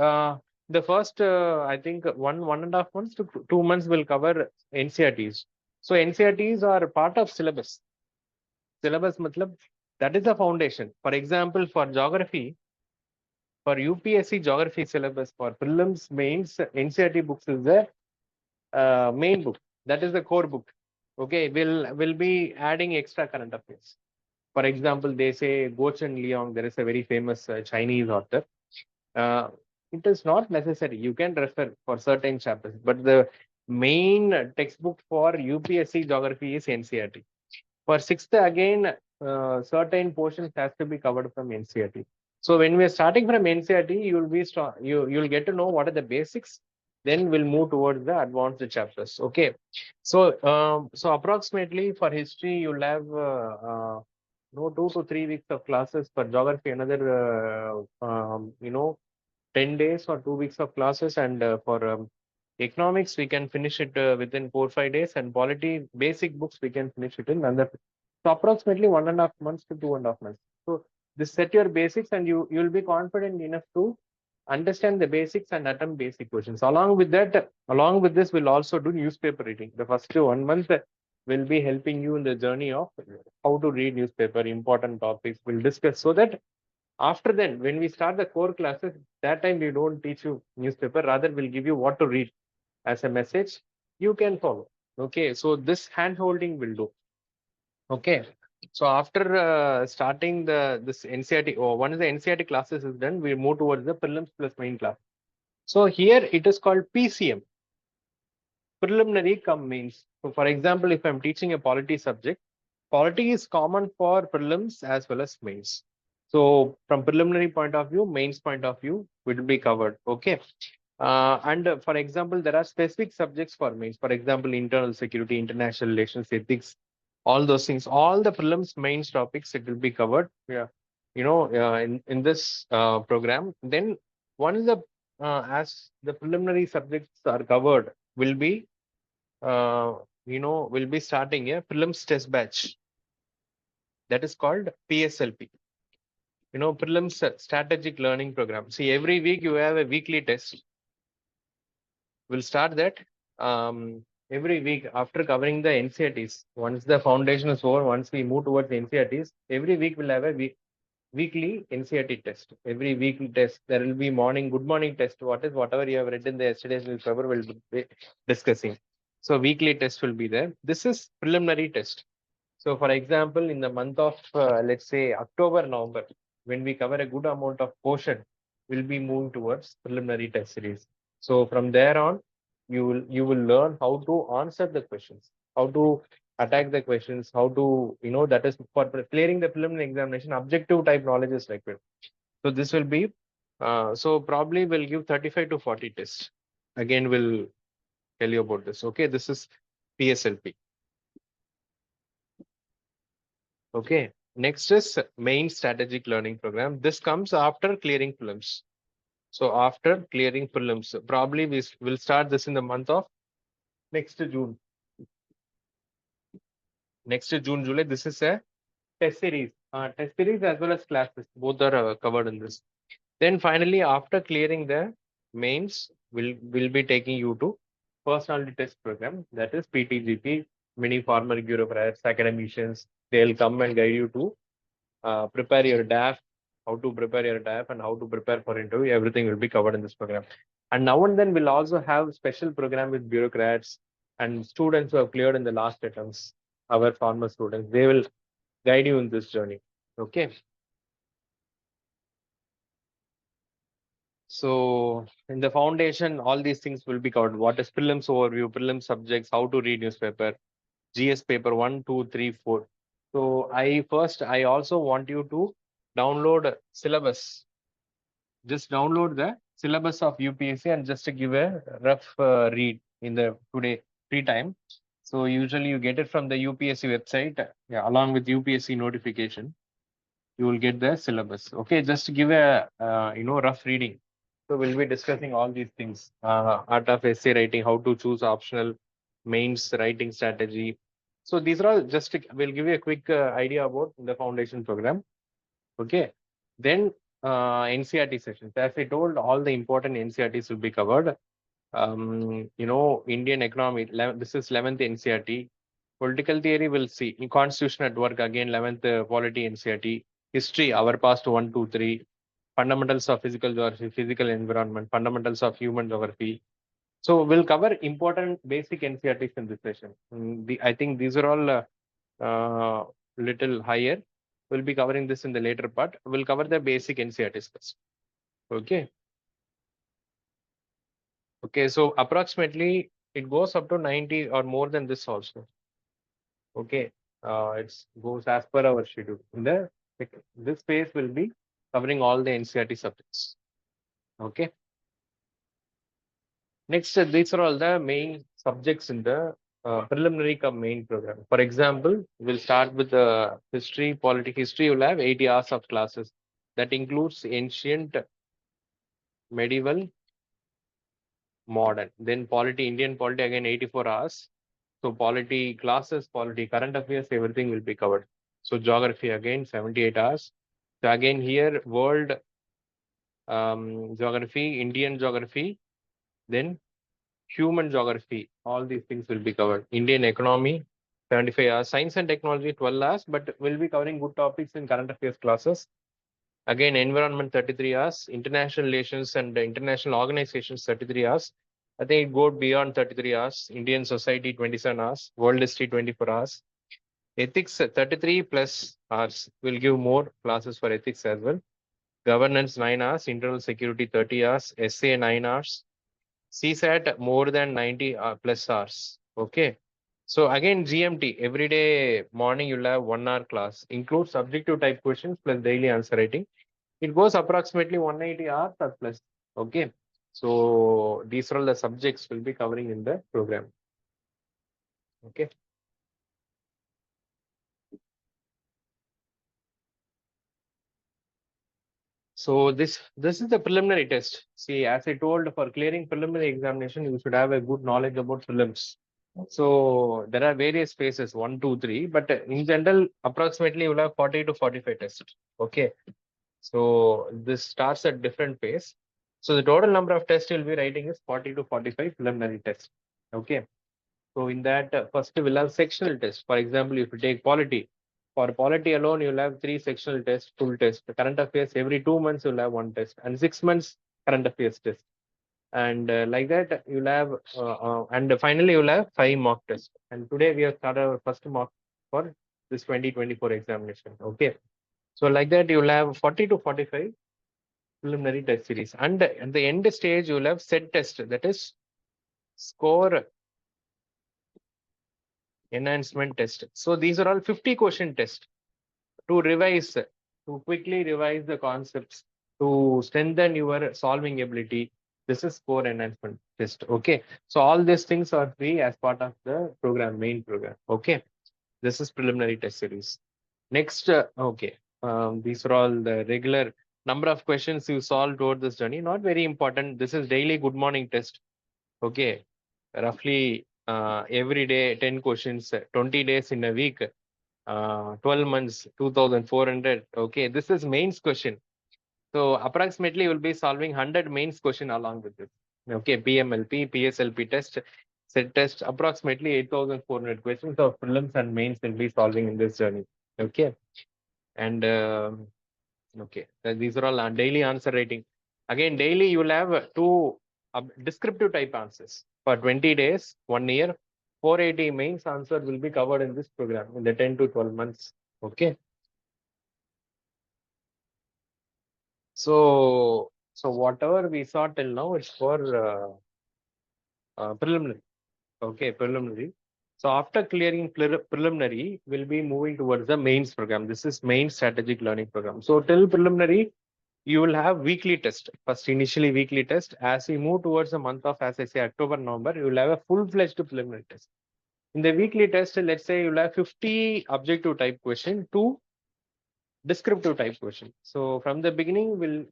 Speaker 1: the first, I think 1.5 months to 2 months will cover NCRTs. So NCRTs are part of syllabus. Syllabus matlab, that is the foundation. For example, for geography, for UPSC geography syllabus, for prelims, mains, NCRT books is the main book. That is the core book. Okay, we'll be adding extra current affairs. For example, they say Go Chen Liang, there is a very famous Chinese author. Uh, it is not necessary. You can refer for certain chapters, but the main textbook for UPSC geography is NCRT. For 6th, again, certain portions has to be covered from NCRT. So when we are starting from NCRT, you will be you'll get to know what are the basics. Then we'll move towards the advanced chapters. Okay. So approximately for history, you'll have 2 to 3 weeks of classes. For geography, another 10 days or 2 weeks of classes, and for Economics, we can finish it within 4-5 days, and polity basic books we can finish it in under, so approximately 1.5 months to 2.5 months. So this set your basics, and you'll be confident enough to understand the basics and attempt basic questions. Along with that, along with this, we'll also do newspaper reading. The first 1 month will be helping you in the journey of how to read newspaper, important topics we'll discuss, so that after then, when we start the core classes, that time we don't teach you newspaper, rather we'll give you what to read as a message you can follow. Okay, so this hand holding will do. Okay, so after starting this NCRT, or once the NCRT classes is done, we move towards the prelims plus main class. So here it is called PCM, preliminary cum mains. So for example, if I'm teaching a polity subject, polity is common for prelims as well as mains. So from preliminary point of view, mains point of view will be covered. Okay. For example, there are specific subjects for mains. For example, internal security, international relations, ethics, all those things, all the prelims mains topics, it will be covered. Yeah, in this program. Then once the as the preliminary subjects are covered, will be will be starting a prelims test batch, that is called PSLP. Prelims strategic learning program. See, every week you have a weekly test. We'll start that every week after covering the NCRTs. Once the foundation is over, once we move towards the NCRTs, every week we'll have a weekly NCRT test. Every weekly test, there will be good morning test. Whatever you have read in the yesterday's newspaper, we'll be discussing. So weekly test will be there. This is preliminary test. So for example, in the month of, let's say October, November, when we cover a good amount of portion, we'll be moving towards preliminary test series. So from there on, you will learn how to answer the questions, how to attack the questions, how to, that is for clearing the preliminary examination, objective type knowledge is required. So this will be, so probably we'll give 35 to 40 tests. Again, we'll tell you about this. Okay, this is PSLP. Okay, next is main strategic learning program. This comes after clearing prelims. So after clearing prelims, probably we will start this in the month of next June. Next June, July. This is a test series. Test series as well as classes. Both are covered in this. Then finally, after clearing the mains, we'll be taking you to personality test program. That is PTGP, many former bureaucrats, academicians. They'll come and guide you to prepare your DAF, how to prepare your DAF, and how to prepare for interview. Everything will be covered in this program. And now and then we'll also have special program with bureaucrats and students who have cleared in the last attempts. Our former students, they will guide you in this journey. Okay. So in the foundation, all these things will be covered. What is prelims overview, prelims subjects, how to read newspaper, GS paper 1, 2, 3, 4. So I also want you to download syllabus. Just download the syllabus of UPSC and just to give a rough read in the today free time. So usually you get it from the UPSC website, yeah, along with UPSC notification. You will get the syllabus. Okay, just to give a rough reading. So we'll be discussing all these things: art of essay writing, how to choose optional, mains writing strategy. So these are all just we'll give you a quick idea about the foundation program. Okay, then NCRT sessions. As I told, all the important NCRTs will be covered. Indian economy. This is 11th NCRT. Political theory will see. In Constitution at Work, again 11th polity NCRT. History, our past 1, 2, 3. Fundamentals of physical geography, physical environment, fundamentals of human geography. So we'll cover important basic NCRTs in this session. I think these are all little higher. We'll be covering this in the later part. We'll cover the basic NCRTs first. Okay. Okay, so approximately it goes up to 90 or more than this also. Okay, it goes as per our schedule. This phase will be covering all the NCRT subjects. Okay. Next, these are all the main subjects in the preliminary main program. For example, we'll start with the history, politics. History, you'll have 80 hours of classes. That includes ancient, medieval, modern. Then polity, Indian polity again 84 hours. So polity classes, polity current affairs, everything will be covered. So geography again 78 hours. So again here world geography, Indian geography, then human geography. All these things will be covered. Indian economy 75 hours. Science and technology 12 hours, but we'll be covering good topics in current affairs classes. Again, environment 33 hours, international relations and international organizations 33 hours. I think it goes beyond 33 hours. Indian society 27 hours, world history 24 hours. Ethics 33 plus hours will give more classes for ethics as well. Governance 9 hours, internal security 30 hours, essay 9 hours, CSAT more than 90 plus hours. Okay. So again, GMT, every day morning you'll have 1 hour class, includes subjective type questions plus daily answer writing. It goes approximately 180 hours or plus. Okay. So these are all the subjects we'll be covering in the program. Okay. So this is the preliminary test. See, as I told, for clearing preliminary examination, you should have a good knowledge about prelims. So there are various phases, 1, 2, 3, but in general, approximately you will have 40 to 45 tests. Okay. So this starts at different phase. So the total number of tests you'll be writing is 40 to 45 preliminary tests. Okay. So in that, first we'll have sectional tests. For example, if you take polity, for polity alone, you'll have 3 sectional tests, full test. The current affairs, every 2 months, you'll have 1 test, and 6 months current affairs test. And like that, you'll have, and finally, you'll have 5 mock tests. And today we have started our first mock for this 2024 examination. Okay. So like that, you'll have 40 to 45 preliminary test series. And at the end stage, you'll have set test, that is score enhancement test. So these are all 50 question tests to revise, to quickly revise the concepts, to strengthen your solving ability. This is score enhancement test. Okay. So all these things are free as part of the program, main program. Okay. This is preliminary test series. Next, okay. These are all the regular number of questions you solve toward this journey. Not very important. This is daily good morning test. Okay. Roughly every day 10 questions, 20 days in a week, 12 months, 2400. Okay. This is mains question. So approximately you will be solving 100 mains question along with this. Okay. PMLP, PSLP test, set test, approximately 8400 questions of prelims and mains will be solving in this journey. Okay. And okay, these are all daily answer writing. Again, daily you will have 2 descriptive type answers for 20 days, 1 year. 480 mains answer will be covered in this program in the 10 to 12 months. Okay. So whatever we saw till now, it's for preliminary. Okay, preliminary. So after clearing preliminary, we'll be moving towards the mains program. This is main strategic learning program. So till preliminary, you will have weekly test. First, initially weekly test. As we move towards the month of, as I say, October, November, you will have a full-fledged preliminary test. In the weekly test, let's say you'll have 50 objective type question, 2 descriptive type question. So from the beginning, we'll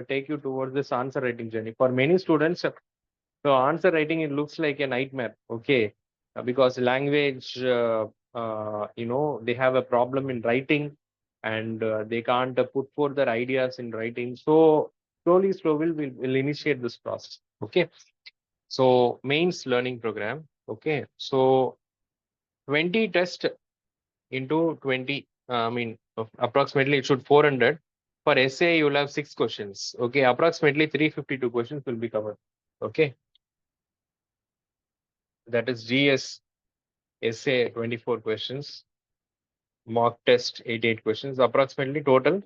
Speaker 1: take you towards this answer writing journey. For many students, so answer writing, it looks like a nightmare. Okay, because language, they have a problem in writing, and they can't put forth their ideas in writing. So slowly, we'll initiate this process. Okay, so mains learning program. Okay, so 20 test into 20. Approximately it should 400. For essay, you'll have 6 questions. Okay, approximately 352 questions will be covered. Okay. That is GS essay 24 questions, mock test 88 questions, approximately total.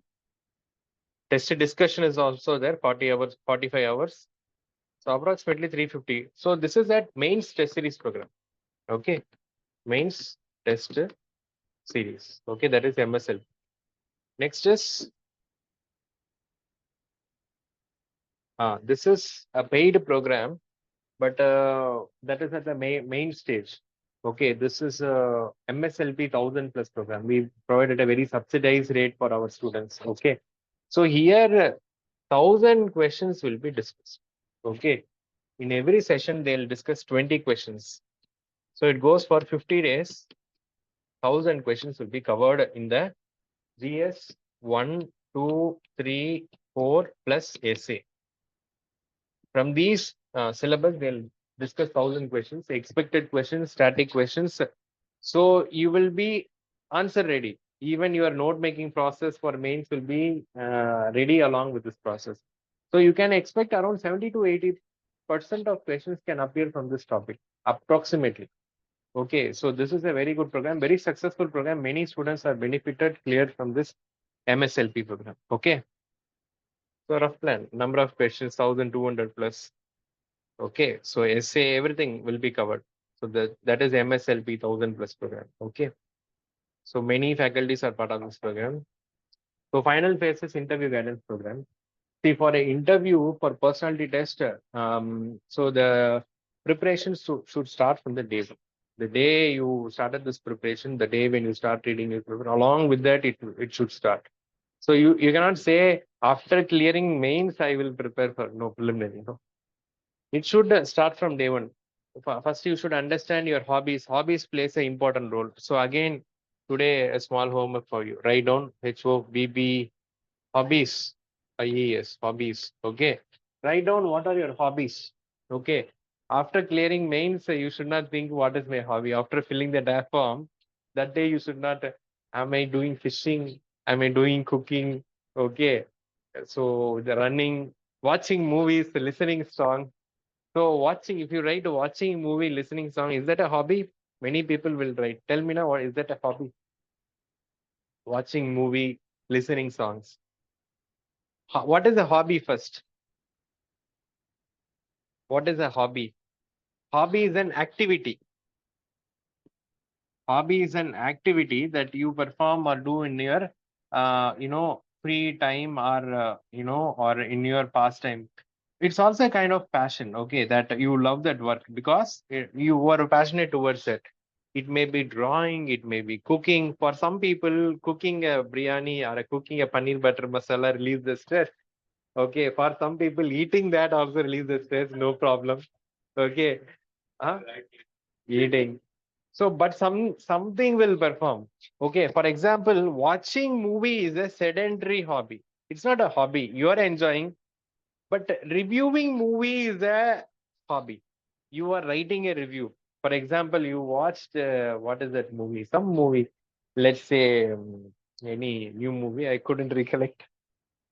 Speaker 1: Test discussion is also there, 40 hours, 45 hours. So approximately 350. So this is that mains test series program. Okay. Mains test series. Okay, that is MSL. Next is this is a paid program, but that is at the main stage. Okay, this is a MSLP 1000 plus program. We provided a very subsidized rate for our students. Okay, so here 1000 questions will be discussed. Okay, In every session, they'll discuss 20 questions. So it goes for 50 days. 1,000 questions will be covered in the GS 1, 2, 3, 4 plus essay. From these syllabus, they'll discuss 1,000 questions, expected questions, static questions. So you will be answer ready. Even your note making process for mains will be ready along with this process. So you can expect around 70 to 80% of questions can appear from this topic, approximately. Okay, so this is a very good program, very successful program. Many students are benefited, cleared from this MSLP program. Okay. So rough plan, number of questions, 1,200 plus. Okay, so essay, everything will be covered. So that is MSLP 1,000 plus program. Okay. So many faculties are part of this program. So final phase is interview guidance program. See, for an interview for personality test, so the preparation should start from the day. The day you started this preparation, the day when you start reading newspaper, along with that, it should start. So you cannot say after clearing mains, I will prepare for no preliminary. No, it should start from day one. First, you should understand your hobbies. Hobbies plays an important role. So again, today a small homework for you. Write down HOBB hobbies. IES hobbies. Okay. Write down what are your hobbies. Okay. After clearing mains, you should not think what is my hobby. After filling the DAF form, that day you should not. Am I doing fishing? Am I doing cooking? Okay. So the running, watching movies, listening song. So watching, if you write watching movie, listening song, is that a hobby? Many people will write. Tell me now, what is that a hobby? Watching movie, listening songs. What is a hobby first? What is a hobby? Hobby is an activity. Hobby is an activity that you perform or do in your, free time or, or in your pastime. It's also a kind of passion, okay, that you love that work because you were passionate towards it. It may be drawing, it may be cooking. For some people, cooking a biryani or cooking a paneer butter masala relieves the stress. Okay, for some people, eating that also relieves the stress, no problem. Okay, eating. So, but something will perform. Okay, for example, watching movie is a sedentary hobby. It's not a hobby. You are enjoying, but reviewing movie is a hobby. You are writing a review. For example, you watched what is that movie? Some movie. Let's say any new movie. I couldn't recollect.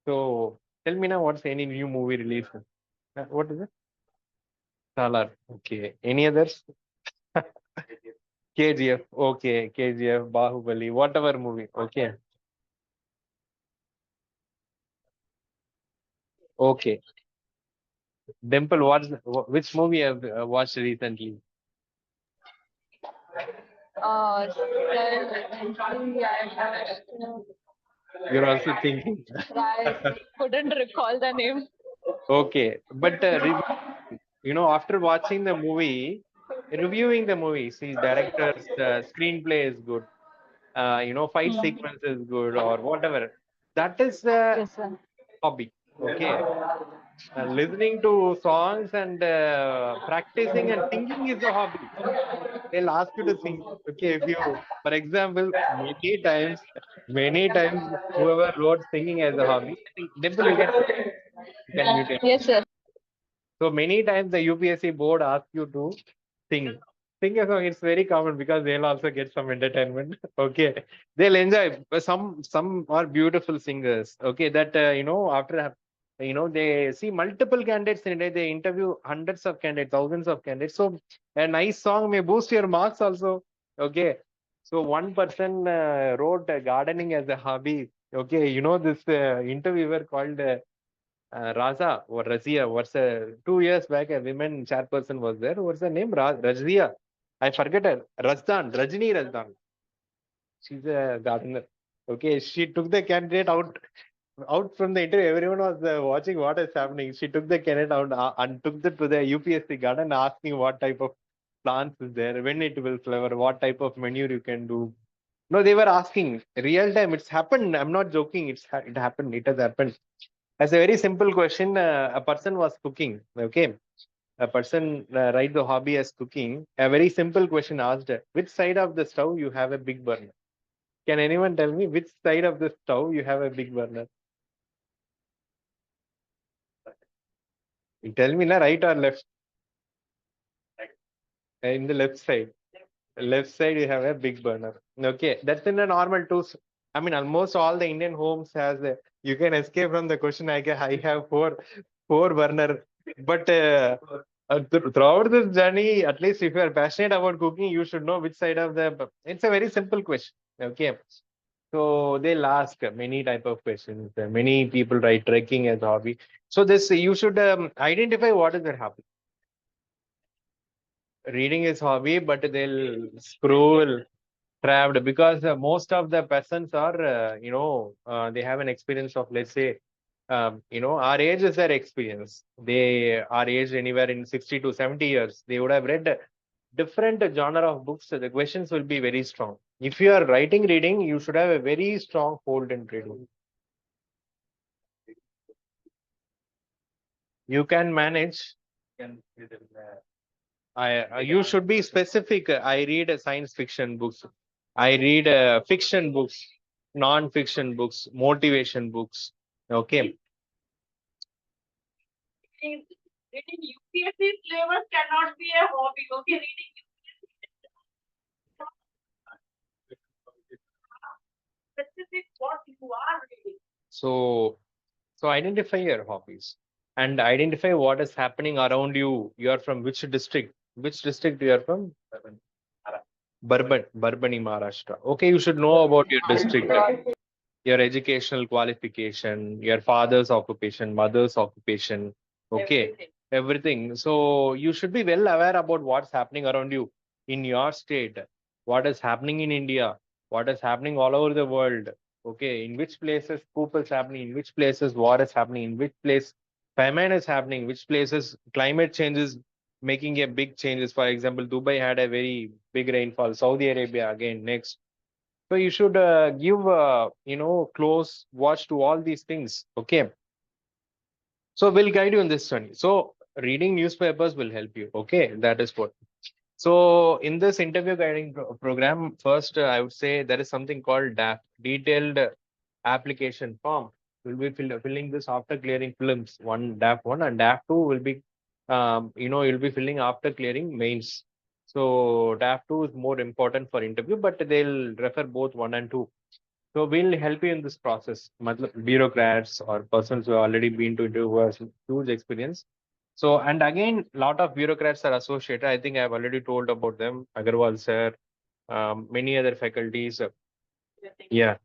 Speaker 1: So tell me now, what's any new movie release? What is it? Salar. Okay. Any others? KGF. Okay. KGF, Bahubali, whatever movie. Okay. Okay. Dimple, which movie have watched recently?
Speaker 3: Recently I watched,
Speaker 1: You're also thinking.
Speaker 3: I couldn't recall the name.
Speaker 1: Okay. But after watching the movie, reviewing the movie, see director's screenplay is good. Fight sequence is good or whatever. That is a
Speaker 3: Yes, sir.
Speaker 1: hobby. Okay. Listening to songs and practicing and singing is a hobby. They'll ask you to sing. Okay, if you, for example, many times, whoever wrote singing as a hobby, I think Dimple, you can mute it.
Speaker 3: Yes, sir.
Speaker 1: So many times the UPSC board asks you to sing. Sing a song. It's very common because they'll also get some entertainment. Okay, they'll enjoy. But some are beautiful singers. Okay, that after they see multiple candidates in a day. They interview hundreds of candidates, thousands of candidates. So a nice song may boost your marks also. Okay, so one person wrote gardening as a hobby. Okay, this interviewer called. Raza or Razia was 2 years back. A women chairperson was there. What's her name? Razia. I forget her. Rajni Razdan. She's a gardener. Okay, she took the candidate out from the interview. Everyone was watching what is happening. She took the candidate out and took it to the UPSC garden, asking what type of plants is there, when it will flower, what type of manure you can do. No, they were asking real time. It's happened. I'm not joking. It happened. It has happened. As a very simple question, a person was cooking. Okay, a person write the hobby as cooking, a very simple question asked, which side of the stove you have a big burner? Can anyone tell me which side of the stove you have a big burner? You tell me, na, right or left? In the left side. Left side you have a big burner. Okay, that's in a normal two. I mean, almost all the Indian homes has a, you can escape from the question. I have four burner, but throughout this journey, at least if you are passionate about cooking, you should know which side of the. It's a very simple question. Okay, so they'll ask many type of questions. Many people write trekking as hobby. So this you should identify what is their hobby. Reading is hobby, but they'll scroll trapped because most of the persons are, they have an experience of, let's say, our age is their experience. They are aged anywhere in 60 to 70 years. They would have read different genre of books. The questions will be very strong. If you are writing reading, you should have a very strong hold in reading. You can manage. You should be specific. I read science fiction books. I read fiction books, non-fiction books, motivation books. Okay.
Speaker 2: Reading UPSC syllabus cannot be a hobby. Okay, reading specific what you are reading.
Speaker 1: So identify your hobbies and identify what is happening around you. You are from which district? Which district you are from? Barbani, Maharashtra. Okay, you should know about your district, your educational qualification, your father's occupation, mother's occupation. Okay, everything. So you should be well aware about what's happening around you in your state, what is happening in India, what is happening all over the world. Okay, in which places poop is happening, in which places war is happening, in which place famine is happening, which places climate change is making a big changes. For example, Dubai had a very big rainfall. Saudi Arabia again next. So you should give close watch to all these things. Okay. So we'll guide you in this journey. So reading newspapers will help you. Okay, that is what. So in this interview guiding program, first I would say there is something called DAF, detailed application form. We'll be filling this after clearing films. One DAF one and DAF two will be, you'll be filling after clearing mains. So DAF two is more important for interview, but they'll refer both one and two. So we'll help you in this process. Bureaucrats or persons who have already been to interview who has huge experience. So, and again, lot of bureaucrats are associated. I think I've already told about them. Agarwal sir, many other faculties. Yeah.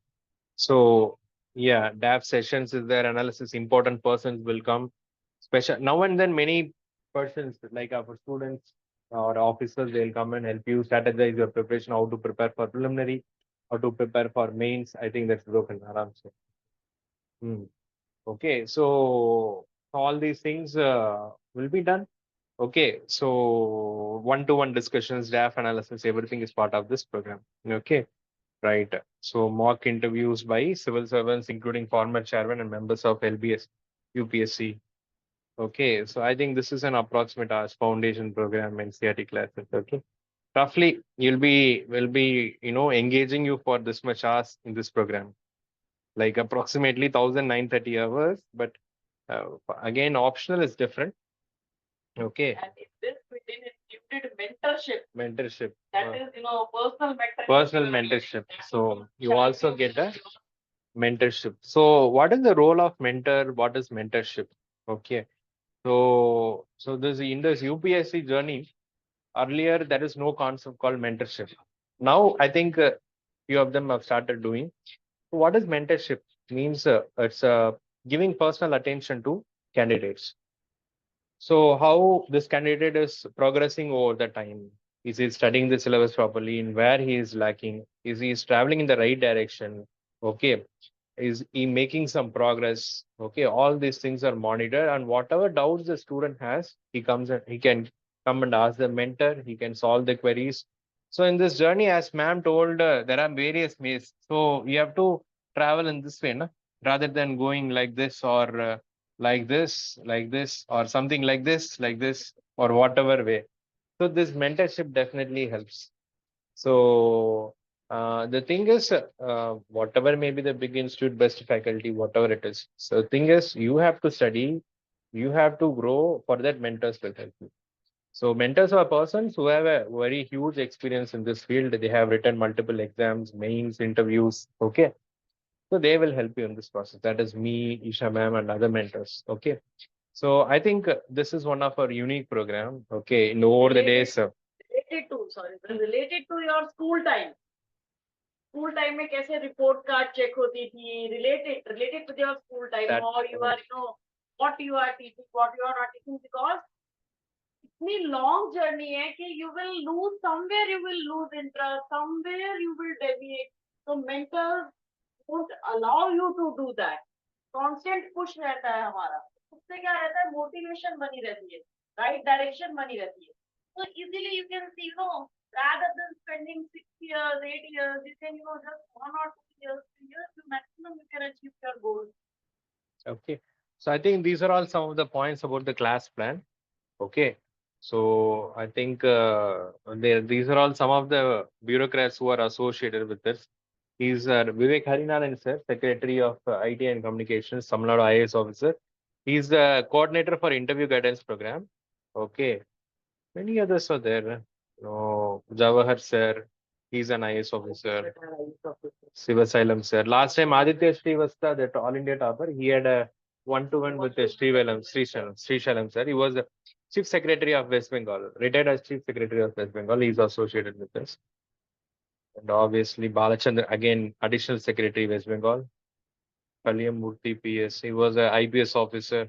Speaker 1: So, yeah, DAF sessions is there. Analysis, important persons will come. Special now and then, many persons like our students or officers, they'll come and help you strategize your preparation, how to prepare for preliminary, how to prepare for mains. I think that's broken. Aram se. Hmm. Okay, so all these things will be done. Okay, so one-to-one discussions, DAF analysis, everything is part of this program. Okay, right. So mock interviews by civil servants, including former chairman and members of LBS, UPSC. Okay, so I think this is an approximate hours foundation program in CRT classes. Okay, roughly will be engaging you for this much hours in this program, like approximately 1,930 hours. But again, optional is different. Okay.
Speaker 2: And in this within included mentorship.
Speaker 1: Mentorship.
Speaker 2: That is, personal mentorship.
Speaker 1: Personal mentorship. So you also get a mentorship. So what is the role of mentor? What is mentorship? Okay. So this in this UPSC journey, earlier there is no concept called mentorship. Now I think few of them have started doing. So what is mentorship? Means it's giving personal attention to candidates. So how this candidate is progressing over the time? Is he studying the syllabus properly? In where he is lacking? Is he traveling in the right direction? Okay. Is he making some progress? Okay. All these things are monitored, and whatever doubts the student has, he comes and he can come and ask the mentor. He can solve the queries. So in this journey, as ma'am told, there are various ways. So you have to travel in this way, no? Rather than going like this or like this, or something like this, like this. or whatever way. So this mentorship definitely helps. So the thing is, whatever may be the big institute, best faculty, whatever it is. So the thing is, you have to study, you have to grow. For that, mentors will help you. So mentors are persons who have a very huge experience in this field. They have written multiple exams, mains, interviews. Okay. So they will help you in this process. That is me, Isha ma'am, and other mentors. Okay. So I think this is one of our unique program. Okay. In over the days.
Speaker 2: Related to, sorry, related to your school time. School time में कैसे report card check होती थी? Related to your school time,
Speaker 1: That-
Speaker 2: or you are, what you are teaching, what you are not teaching, because इतनी long journey है कि you will lose somewhere, you will lose interest, somewhere you will deviate. So mentors won't allow you to do that. Constant push रहता है हमारा. उससे क्या रहता है? Motivation बनी रहती है, right direction बनी रहती है. So easily you can see, rather than spending 6 years, 8 years, you can, just 1 or 2 years, 3 years, the maximum you can achieve your goals.
Speaker 1: Okay. So I think these are all some of the points about the class plan. Okay. So I think these are all some of the bureaucrats who are associated with this. He's Vivek Harinarayan, sir, Secretary of IT and Communications, Tamil Nadu IAS officer. He's the coordinator for interview guidance program. Okay. Many others are there. Jawahar, sir, he's an IAS officer. Sivasalam, sir. Last time Aditya Srivastava, that All India topper, he had a one-to-one with Srishalam, sir. He was the Chief Secretary of West Bengal, retired as Chief Secretary of West Bengal. He's associated with us. And obviously, Balachandra, again, Additional Secretary, West Bengal. Kalyam Murthy, PS. He was a IPS officer.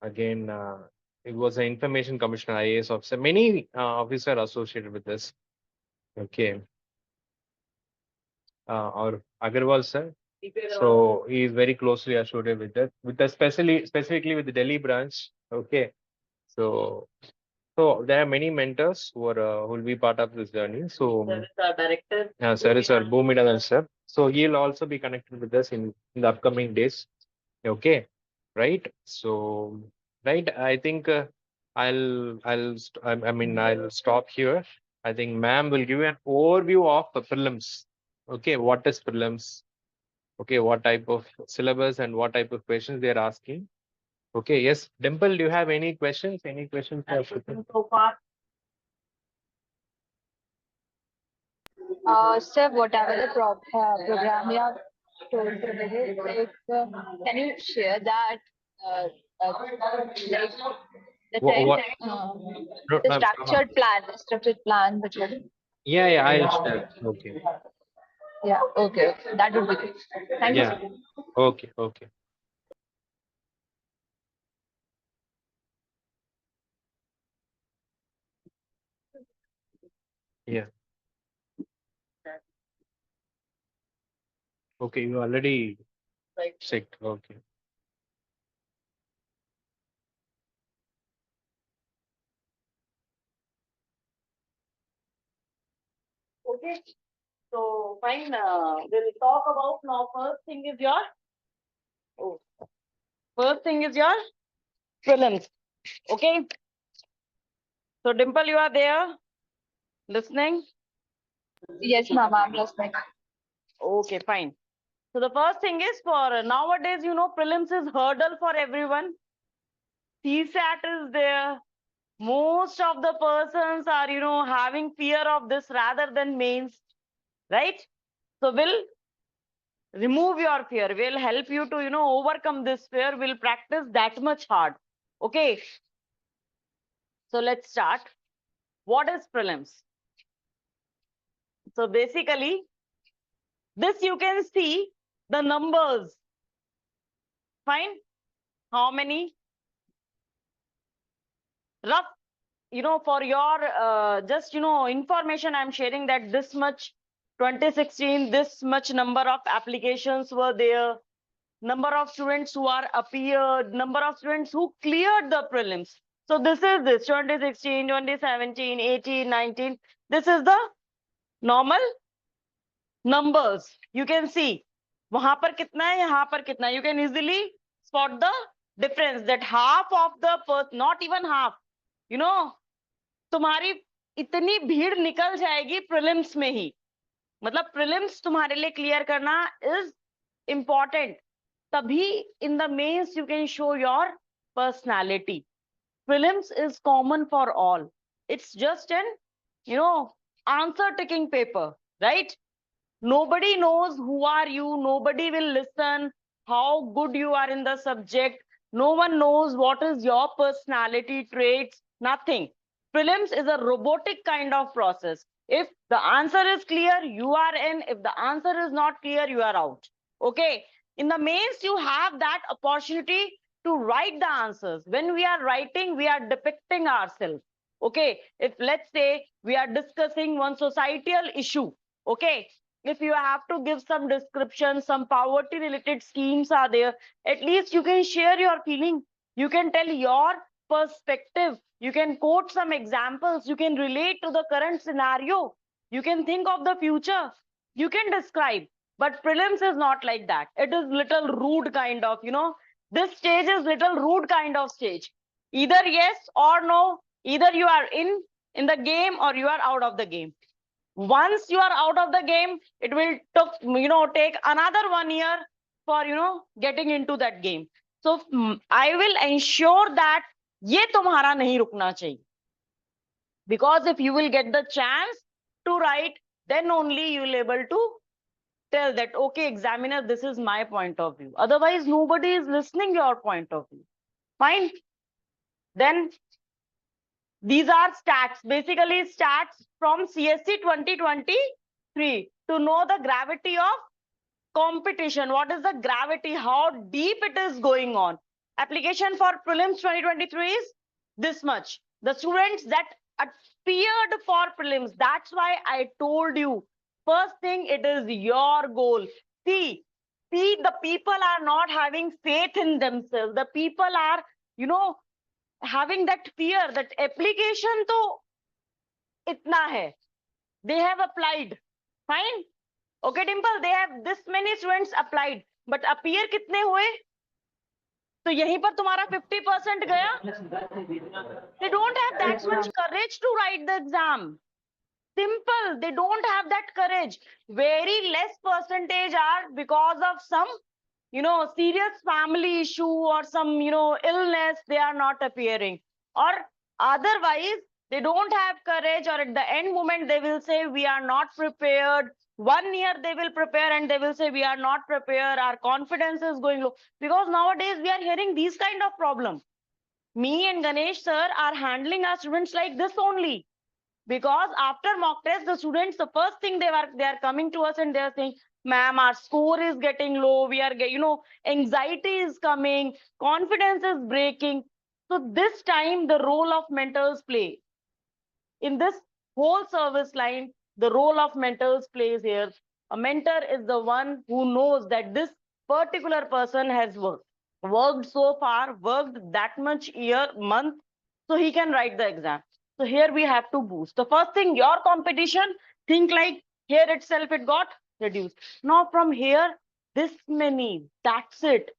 Speaker 1: Again, he was an Information Commissioner, IAS officer. Many officers associated with this. Okay. Or Agarwal, sir. So he is very closely associated with us, specifically with the Delhi branch. Okay. So there are many mentors who will be part of this journey. So
Speaker 2: Sir is our director.
Speaker 1: sir is our Bhumidanan sir. So he'll also be connected with us in the upcoming days. Okay. Right. So right. I think I'll stop here. I think ma'am will give you an overview of the prelims. Okay. What is prelims? Okay. What type of syllabus and what type of questions they are asking? Okay, yes. Dimple, do you have any questions? Any questions?
Speaker 2: So far,
Speaker 3: Sir, whatever the program you have told today, like, can you share that, like, the
Speaker 1: What?
Speaker 3: thing,
Speaker 1: No,
Speaker 3: the structured plan, which is,
Speaker 1: yeah, I'll share. Okay.
Speaker 3: yeah, okay, that would be good. Thank you,
Speaker 1: Yeah.
Speaker 3: sir.
Speaker 1: Okay. Yeah. Okay, you already checked. Okay.
Speaker 2: okay. So fine. We'll talk about now. First thing is your prelims. Okay. So Dimple, you are there, listening.
Speaker 3: Yes, ma'am, I'm listening.
Speaker 2: Okay, fine. So the first thing is, for nowadays, prelims is hurdle for everyone. CSAT is there. Most of the persons are, having fear of this rather than mains, right? So we'll remove your fear. We'll help you to, overcome this fear. We'll practice that much hard. Okay. So let's start. What is prelims? So basically, this you can see the numbers. Fine. How many? Rough, for your just, information, I'm sharing that this much 2016, this much number of applications were there. Number of students who are appeared, number of students who cleared the prelims. So this is this 2016, 2017, 18, 19. This is the normal numbers. You can see वहां पर कितना है, यहाँ पर कितना है. You can easily spot the difference that half of the not even half, you know, तुम्हारी इतनी भीड़ निकल जाएगी प्रीलिम्स में ही. मतलब प्रीलिम्स तुम्हारे लिए क्लियर करना इज इम्पॉर्टेंट. तभी in the mains you can show your personality. Prelims is common for all. It's just an, answer ticking paper, right? Nobody knows who are you. Nobody will listen how good you are in the subject. No one knows what is your personality traits. Nothing. Prelims is a robotic kind of process. If the answer is clear, you are in. If the answer is not clear, you are out. Okay. In the mains, you have that opportunity to write the answers. When we are writing, we are depicting ourselves. Okay. If let's say we are discussing one societal issue. Okay. If you have to give some description, some poverty related schemes are there, at least you can share your feeling. You can tell your perspective. You can quote some examples. You can relate to the current scenario. You can think of the future. You can describe. But prelims is not like that. It is little rude kind of, this stage is little rude kind of stage. Either yes or no. Either you are in the game or you are out of the game. Once you are out of the game, it will take another 1 year for getting into that game. So I will ensure that ये तुम्हारा नहीं रुकना चाहिए. Because if you will get the chance to write, then only you will able to tell that, okay, examiner, this is my point of view. Otherwise, nobody is listening your point of view. Fine. Then these are stats, basically stats from CSC 2023 to know the gravity of competition. What is the gravity? How deep it is going on? Application for prelims 2023 is this much. The students that appeared for prelims, that's why I told you, first thing, it is your goal. See, the people are not having faith in themselves. The people are, having that fear that application to itna hai. They have applied. Fine. Okay, Dimple, they have this many students applied. But appear कितने हुए? तो यहीं पर तुम्हारा 50% गया. They don't have that much courage to write the exam. Simple. They don't have that courage. Very less percentage are because of some, serious family issue or some, illness, they are not appearing. Or otherwise, they don't have courage, or at the end moment, they will say, we are not prepared. 1 year they will prepare and they will say, we are not prepared. Our confidence is going low. Because nowadays we are hearing these kind of problems. Me and Ganesh sir are handling our students like this only. Because after mock test, the students, the first thing they are coming to us and they are saying, ma'am, our score is getting low. We are, anxiety is coming, confidence is breaking. So this time the role of mentors play. In this whole service line, the role of mentors plays here. A mentor is the one who knows that this particular person has worked so far, worked that much month, so he can write the exam. So here we have to boost. The first thing, your competition, think like here itself it got reduced. Now from here, this many, that's it.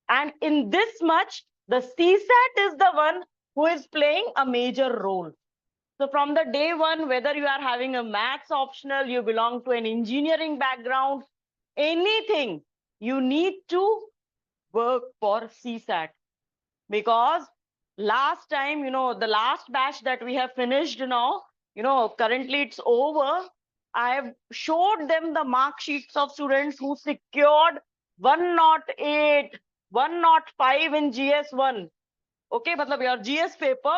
Speaker 2: And in this much, the CSAT is the one who is playing a major role. So from the day one, whether you are having a maths optional, you belong to an engineering background, anything, you need to work for CSAT. Because last time, the last batch that we have finished now, currently it's over. I have showed them the mark sheets of students who secured 108, 105 in GS1. Okay, matlab your GS paper.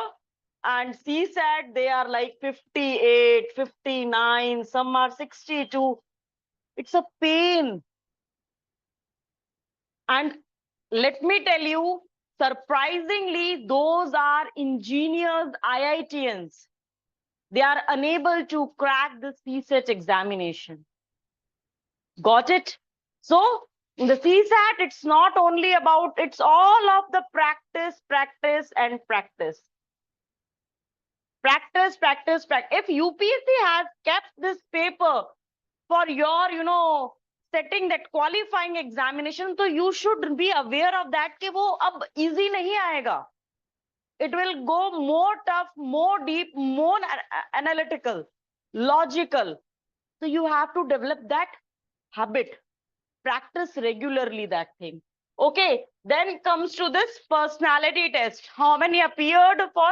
Speaker 2: And CSAT, they are like 58, 59, some are 62. It's a pain. And let me tell you, surprisingly, those are engineers, IITians. They are unable to crack the CSAT examination. Got it? So, in the CSAT, it's not only about, it's all of the practice, practice, and practice. Practice, practice, practice. If UPSC has kept this paper for your, setting that qualifying examination, so you should be aware of that कि वो अब easy नहीं आएगा. it will go more tough, more deep, more analytical, logical. So you have to develop that habit, practice regularly that thing. Okay, then comes to this personality test. How many appeared for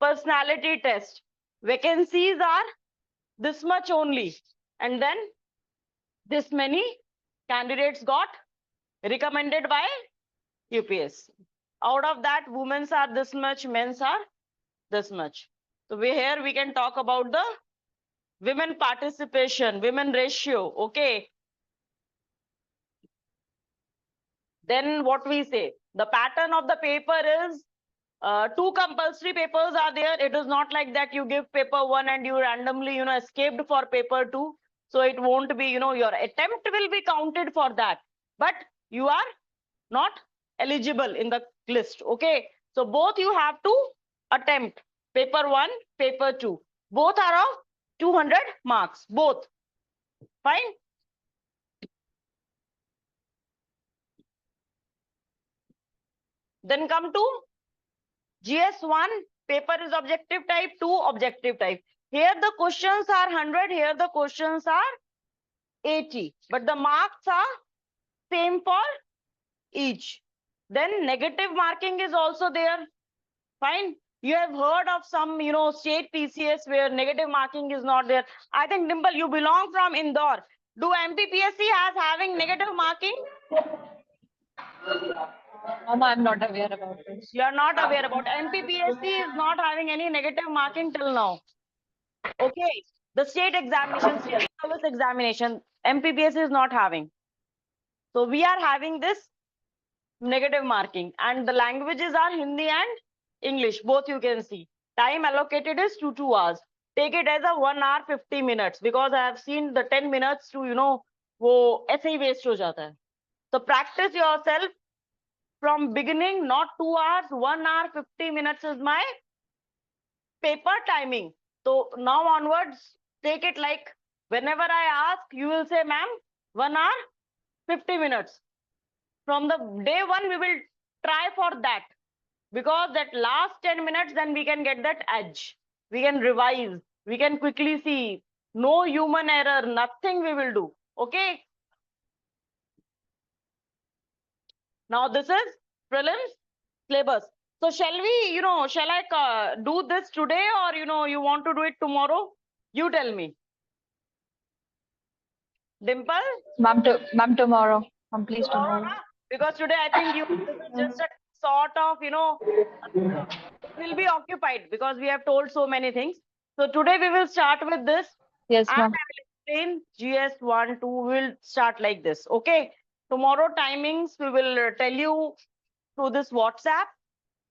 Speaker 2: personality test? Vacancies are this much only, and then this many candidates got recommended by UPSC. Out of that, women's are this much, men's are this much. So here we can talk about the women participation, women ratio. Okay. Then what we say, the pattern of the paper is two compulsory papers are there. It is not like that you give paper 1 and you randomly, escaped for paper 2. So it won't be, your attempt will be counted for that. But you are not eligible in the list. Okay. So both you have to attempt paper 1, paper 2. Both are of 200 marks. Both. Fine. Then come to GS1, paper is objective type, 2 objective type. Here the questions are 100, here the questions are 80, but the marks are same for each. Then negative marking is also there. Fine. You have heard of some, state PCS where negative marking is not there. I think, Dimple, you belong from Indore. Do MPPSC has having negative marking?
Speaker 3: I'm not aware about this.
Speaker 2: You are not aware about MPPSC is not having any negative marking till now. Okay, the state examination, state service examination, MPPSC is not having. So we are having this negative marking, and the languages are Hindi and English, both you can see. Time allocated is 2 hours. Take it as a 1 hour 50 minutes, because I have seen the 10 minutes to, wo ऐसे ही waste हो जाता है. So practice yourself from beginning, not 2 hours, 1 hour 50 minutes is my paper timing. So now onwards, take it like whenever I ask, you will say, ma'am, 1 hour 50 minutes. From the day one, we will try for that, because that last 10 minutes, then we can get that edge. We can revise. We can quickly see. No human error, nothing we will do. Okay. Now this is prelims syllabus. So shall we, shall I do this today, or, you want to do it tomorrow? You tell me. Dimple?
Speaker 3: Ma'am, tomorrow. Please
Speaker 2: Tomorrow,
Speaker 3: tomorrow.
Speaker 2: na? Because today I think this is just a sort of, will be occupied because we have told so many things. So today we will start with this.
Speaker 3: Yes,
Speaker 2: And
Speaker 3: ma'am.
Speaker 2: I will explain GS1, 2 will start like this. Okay. Tomorrow timings we will tell you through this WhatsApp.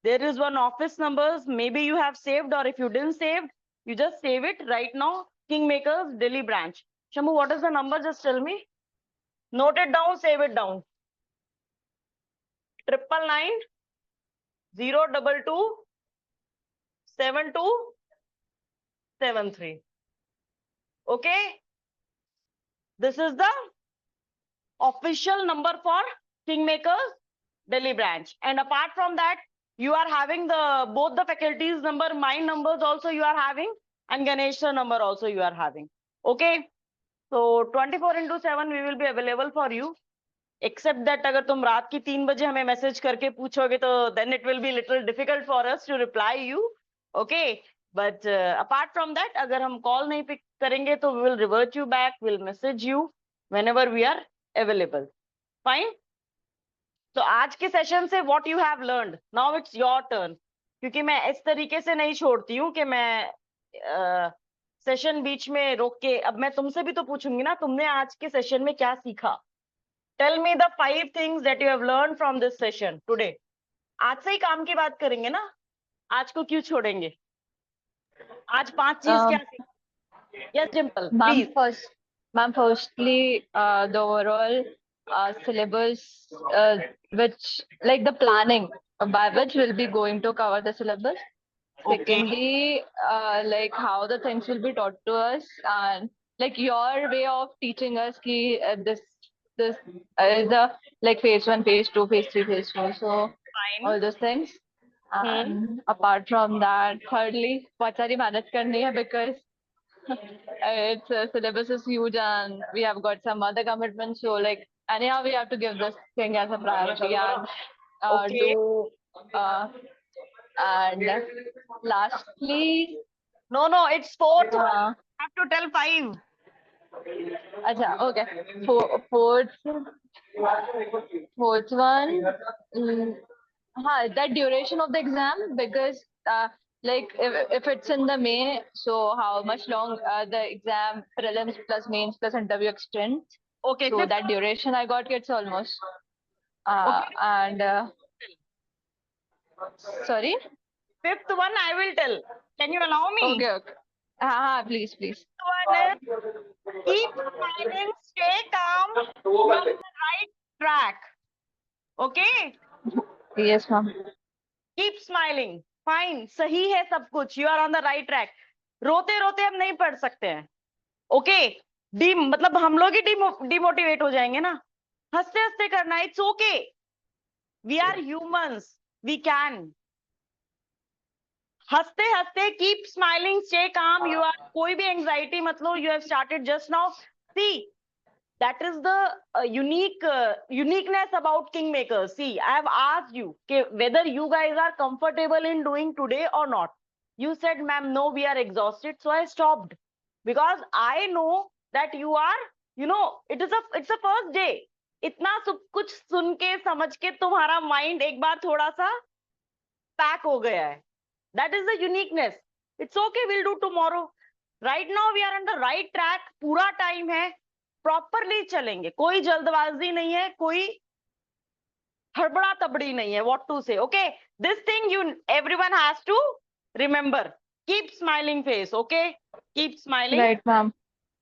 Speaker 2: There is one office numbers. Maybe you have saved, or if you didn't save, you just save it right now. Kingmakers Delhi branch. Shamu, what is the number? Just tell me. Note it down, save it down. 999 022 7273. Okay. This is the official number for Kingmakers Delhi branch. And apart from that, you are having both the faculties number, my numbers also you are having, and Ganesh sir number also you are having. Okay. So 24/7 we will be available for you. Except that अगर तुम रात की 3 बजे हमें message करके पूछोगे तो then it will be little difficult for us to reply you. Okay. But apart from that, अगर हम call नहीं pick करेंगे तो we will revert you back, we'll message you whenever we are available. Fine. तो आज के session से what you have learned, now it's your turn. क्योंकि मैं इस तरीके से नहीं छोड़ती हूँ कि मैं सेशन बीच में रोक के, अब मैं तुमसे भी तो पूछूंगी ना, तुमने आज के सेशन में क्या सीखा. Tell me the 5 things that you have learned from this session today. आज से ही काम की बात करेंगे ना, आज को क्यों छोड़ेंगे. आज 5 चीज क्या सीखी. Yes, Dimple, please.
Speaker 3: Ma'am, firstly, the overall syllabus, which, like the planning by which we'll be going to cover the syllabus.
Speaker 2: Okay.
Speaker 3: Secondly, like how the things will be taught to us, and like your way of teaching us ki this is the like phase 1, phase 2, phase 3, phase 4. So
Speaker 2: Fine.
Speaker 3: all those things. And apart from that, thirdly, बहुत सारी मेहनत करनी है because its syllabus is huge and we have got some other commitments. So like anyhow, we have to give this thing as a priority and
Speaker 2: Okay.
Speaker 3: do. And lastly,
Speaker 2: No, it's fourth one.
Speaker 3: uh,
Speaker 2: You have to tell 5.
Speaker 3: acha, okay, fourth one. That duration of the exam because like if it's in the May, so how much long the exam prelims plus mains plus interview extends.
Speaker 2: Okay,
Speaker 3: So
Speaker 2: fifth
Speaker 3: that
Speaker 2: one.
Speaker 3: duration I got gets almost.
Speaker 2: Okay.
Speaker 3: And sorry.
Speaker 2: Fifth one I will tell. Can you allow me?
Speaker 3: Okay. Please.
Speaker 2: Fifth one is keep smiling, stay calm. You are on the right track. Okay?
Speaker 3: Yes, ma'am.
Speaker 2: Keep smiling. Fine. सही है सब कुछ. You are on the right track. रोते रोते हम नहीं पढ़ सकते हैं. ओके मतलब हम लोग ही डिमोटिवेट हो जाएंगे ना. हंसते हंसते करना. It's okay. We are humans. We can. हंसते हंसते keep smiling, stay calm. You are कोई भी एंजाइटी मतलब you have started just now. See that is the uniqueness about kingmakers. See, I have asked you whether you guys are comfortable in doing today or not. You said, ma'am, no, we are exhausted, so I stopped because I know that you are, it's a first day. इतना सब कुछ सुन के समझ के तुम्हारा mind एक बार थोड़ा सा पैक हो गया है. That is the uniqueness. It's okay, we'll do tomorrow. Right now we are on the right track. पूरा टाइम है, प्रॉपरली चलेंगे. कोई जल्दबाजी नहीं है, कोई हड़बड़ा तबड़ी नहीं है. What to say. Okay, this thing you everyone has to remember. Keep smiling face. Okay, keep smiling.
Speaker 3: Right, ma'am.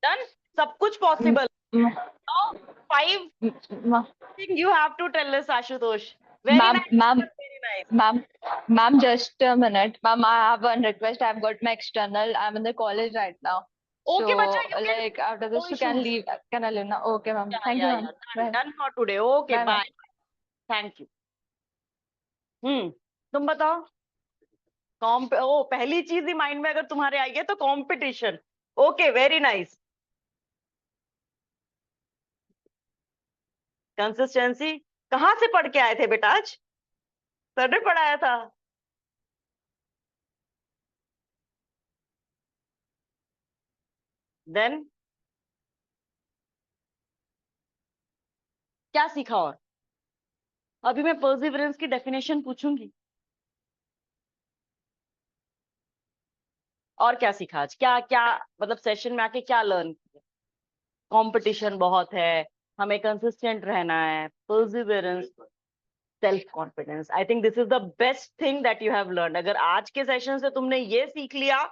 Speaker 2: Done. सब कुछ possible. Now 5 thing you have to tell us, Ashutosh. Very nice, very nice.
Speaker 3: Ma'am, just a minute. Ma'am, I have one request. I've got my external. I'm in the college right now.
Speaker 2: Okay,
Speaker 3: So,
Speaker 2: bacha, you can,
Speaker 3: like after this,
Speaker 2: no
Speaker 3: you can
Speaker 2: issues.
Speaker 3: leave. Can I leave now? Okay, ma'am.
Speaker 2: Yeah,
Speaker 3: Thank you, ma'am. Bye.
Speaker 2: done for today. Okay,
Speaker 3: Bye, ma'am.
Speaker 2: bye. Thank you. तुम बताओ. पहली चीज ही mind में अगर तुम्हारे आई है तो competition. Okay, very nice. Consistency कहाँ से पढ़ के आए थे बेटा? आज सर ने पढ़ाया था. देन क्या सीखा? और अभी मैं पर्सिवरेंस की डेफिनेशन पूछूंगी. और क्या सीखा आज? क्या क्या मतलब सेशन में आके क्या लर्न किया? कंपटीशन बहुत है, हमें कंसिस्टेंट रहना है, perseverance, self confidence. I think this is the best thing that you have learn. अगर आज के सेशन से तुमने ये सीख लिया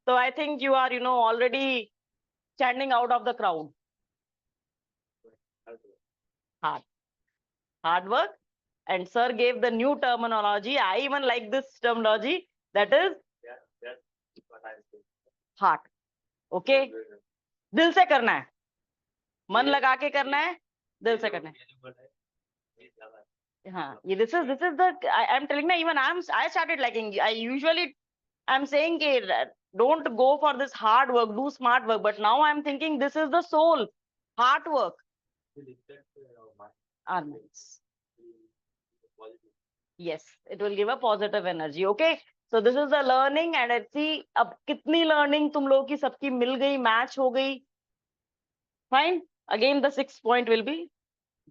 Speaker 2: तो I think you are already standing out of the crowd. Hard work. And sir gave the new terminology. I even like this terminology. That is heart. Okay. दिल से करना है, मन लगा के करना है, दिल से करना है. हाँ, ये this is the I'm telling ना, even I started liking. I usually I'm saying don't go for this hard work, do smart work. But now I'm thinking this is the soul, hard work. Our minds. Yes, it will give a positive energy. Okay, so this is the learning, and let's see अब कितनी learning तुम लोगों की सबकी मिल गई, match हो गई. Fine. Again the 6th point will be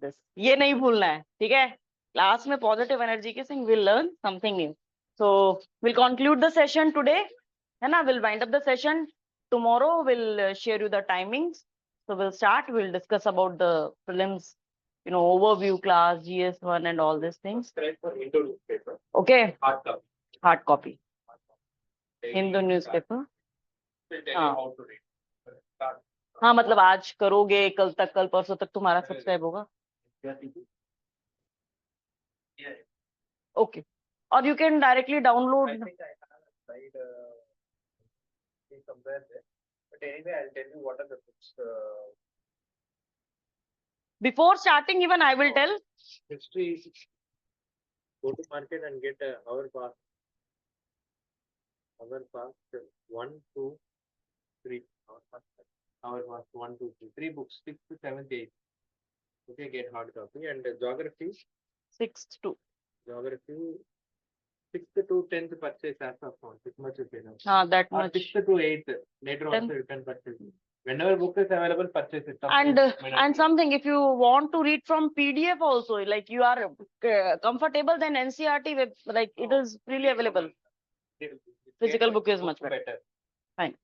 Speaker 2: this. ये नहीं भूलना है, ठीक है? Class में positive energy के संग we'll learn something new. So we'll conclude the session today, है ना? We'll wind up the session. Tomorrow we'll share you the timings. So we'll start. We'll discuss about the prelims, overview class, GS1 and all these things. Okay. Hard copy. Hindu newspaper. हाँ मतलब आज करोगे, कल परसों तक तुम्हारा subscribe होगा. Okay. Or you can directly download.
Speaker 1: But anyway, I'll tell you what are the books.
Speaker 2: Before starting, even I will tell.
Speaker 1: History. Go to market and get our pass. Our past 1, 2, 3. Our past 1, 2, 3. 3 books, 6th, 7th, 8th. Okay, get hard copy. And geography,
Speaker 2: 6th to.
Speaker 1: geography, 6th to 10th purchase as of now. This much is enough.
Speaker 2: That
Speaker 1: Or
Speaker 2: much.
Speaker 1: 6th to 8th. Later also
Speaker 2: 10th.
Speaker 1: you can purchase. Whenever book is available, purchase it.
Speaker 2: And something, if you want to read from PDF also, like you are comfortable, then NCRT web, like it is freely available. Physical book is much better. Fine.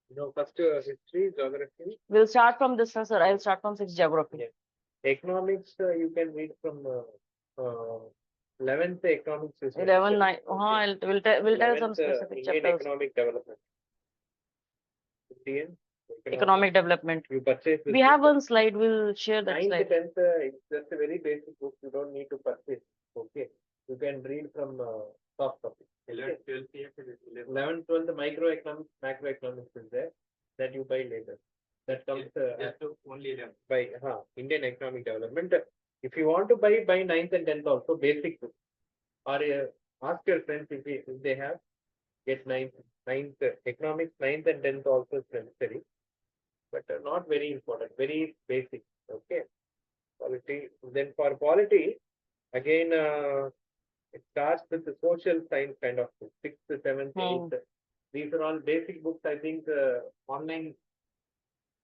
Speaker 1: You know, first history, geography.
Speaker 2: We'll start from this, sir. I'll start from 6 geography.
Speaker 1: Yeah. Economics, you can read from 11th economics.
Speaker 2: 11, 9. We'll tell some
Speaker 1: 11th,
Speaker 2: specific
Speaker 1: Indian
Speaker 2: chapters.
Speaker 1: economic development. Indian
Speaker 2: Economic development.
Speaker 1: You purchase.
Speaker 2: We have one slide. We'll share that
Speaker 1: 9th,
Speaker 2: slide.
Speaker 1: 10th, it's just a very basic book. You don't need to purchase. Okay. You can read from soft copy. 11th, 12th, microeconomics, macroeconomics is there that you buy later. That comes only by Indian economic development. If you want to buy 9th and 10th also basic book. Or ask your friends if they have, get 9th economics, 9th and 10th also is necessary. But not very important, very basic. Okay. Polity. Then for polity, again, it starts with the social science kind of book, 6th, 7th, 8th. These are all basic books. I think online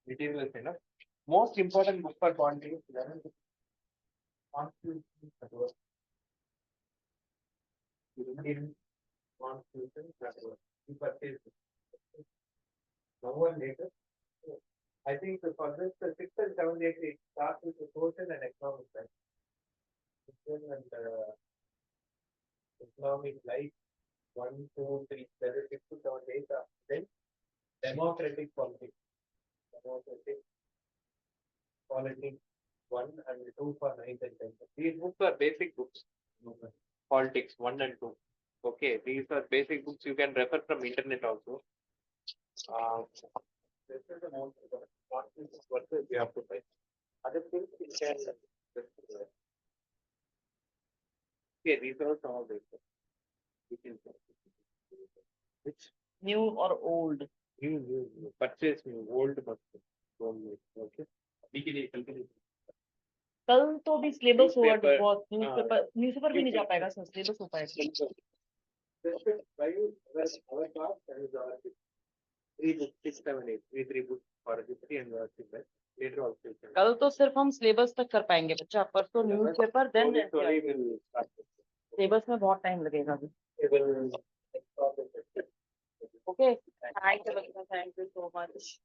Speaker 1: material is enough. Most important book for polity is 11th. Constitution. Indian Constitution. You purchase it. Now and later. I think for this, the 6th and 7th, 8th, it starts with the social and economic life. Social and economic life, 1, 2, 3, 7, 6 to 7, 8. Then democratic politics. Democratic politics, 1 and 2 for 9th and 10th. These books are basic books. Politics, 1 and 2. Okay, these are basic books. You can refer from internet also. This is the most important. What you have to buy. Other things you can. Okay, these are some of these. Which
Speaker 2: New or old?
Speaker 1: new. Purchase new, old purchase. Okay.
Speaker 2: कल तो भी syllabus होगा
Speaker 1: Newspaper,
Speaker 2: बहुत newspaper भी नहीं जा पाएगा sir syllabus हो पाएगा
Speaker 1: our class is 3 books, 6, 7, 8. 3 books for history and later also.
Speaker 2: कल तो सिर्फ हम सिलेबस तक कर पाएंगे बच्चा परसों न्यूज़पेपर देन सिलेबस में बहुत टाइम लगेगा अभी okay thank you so much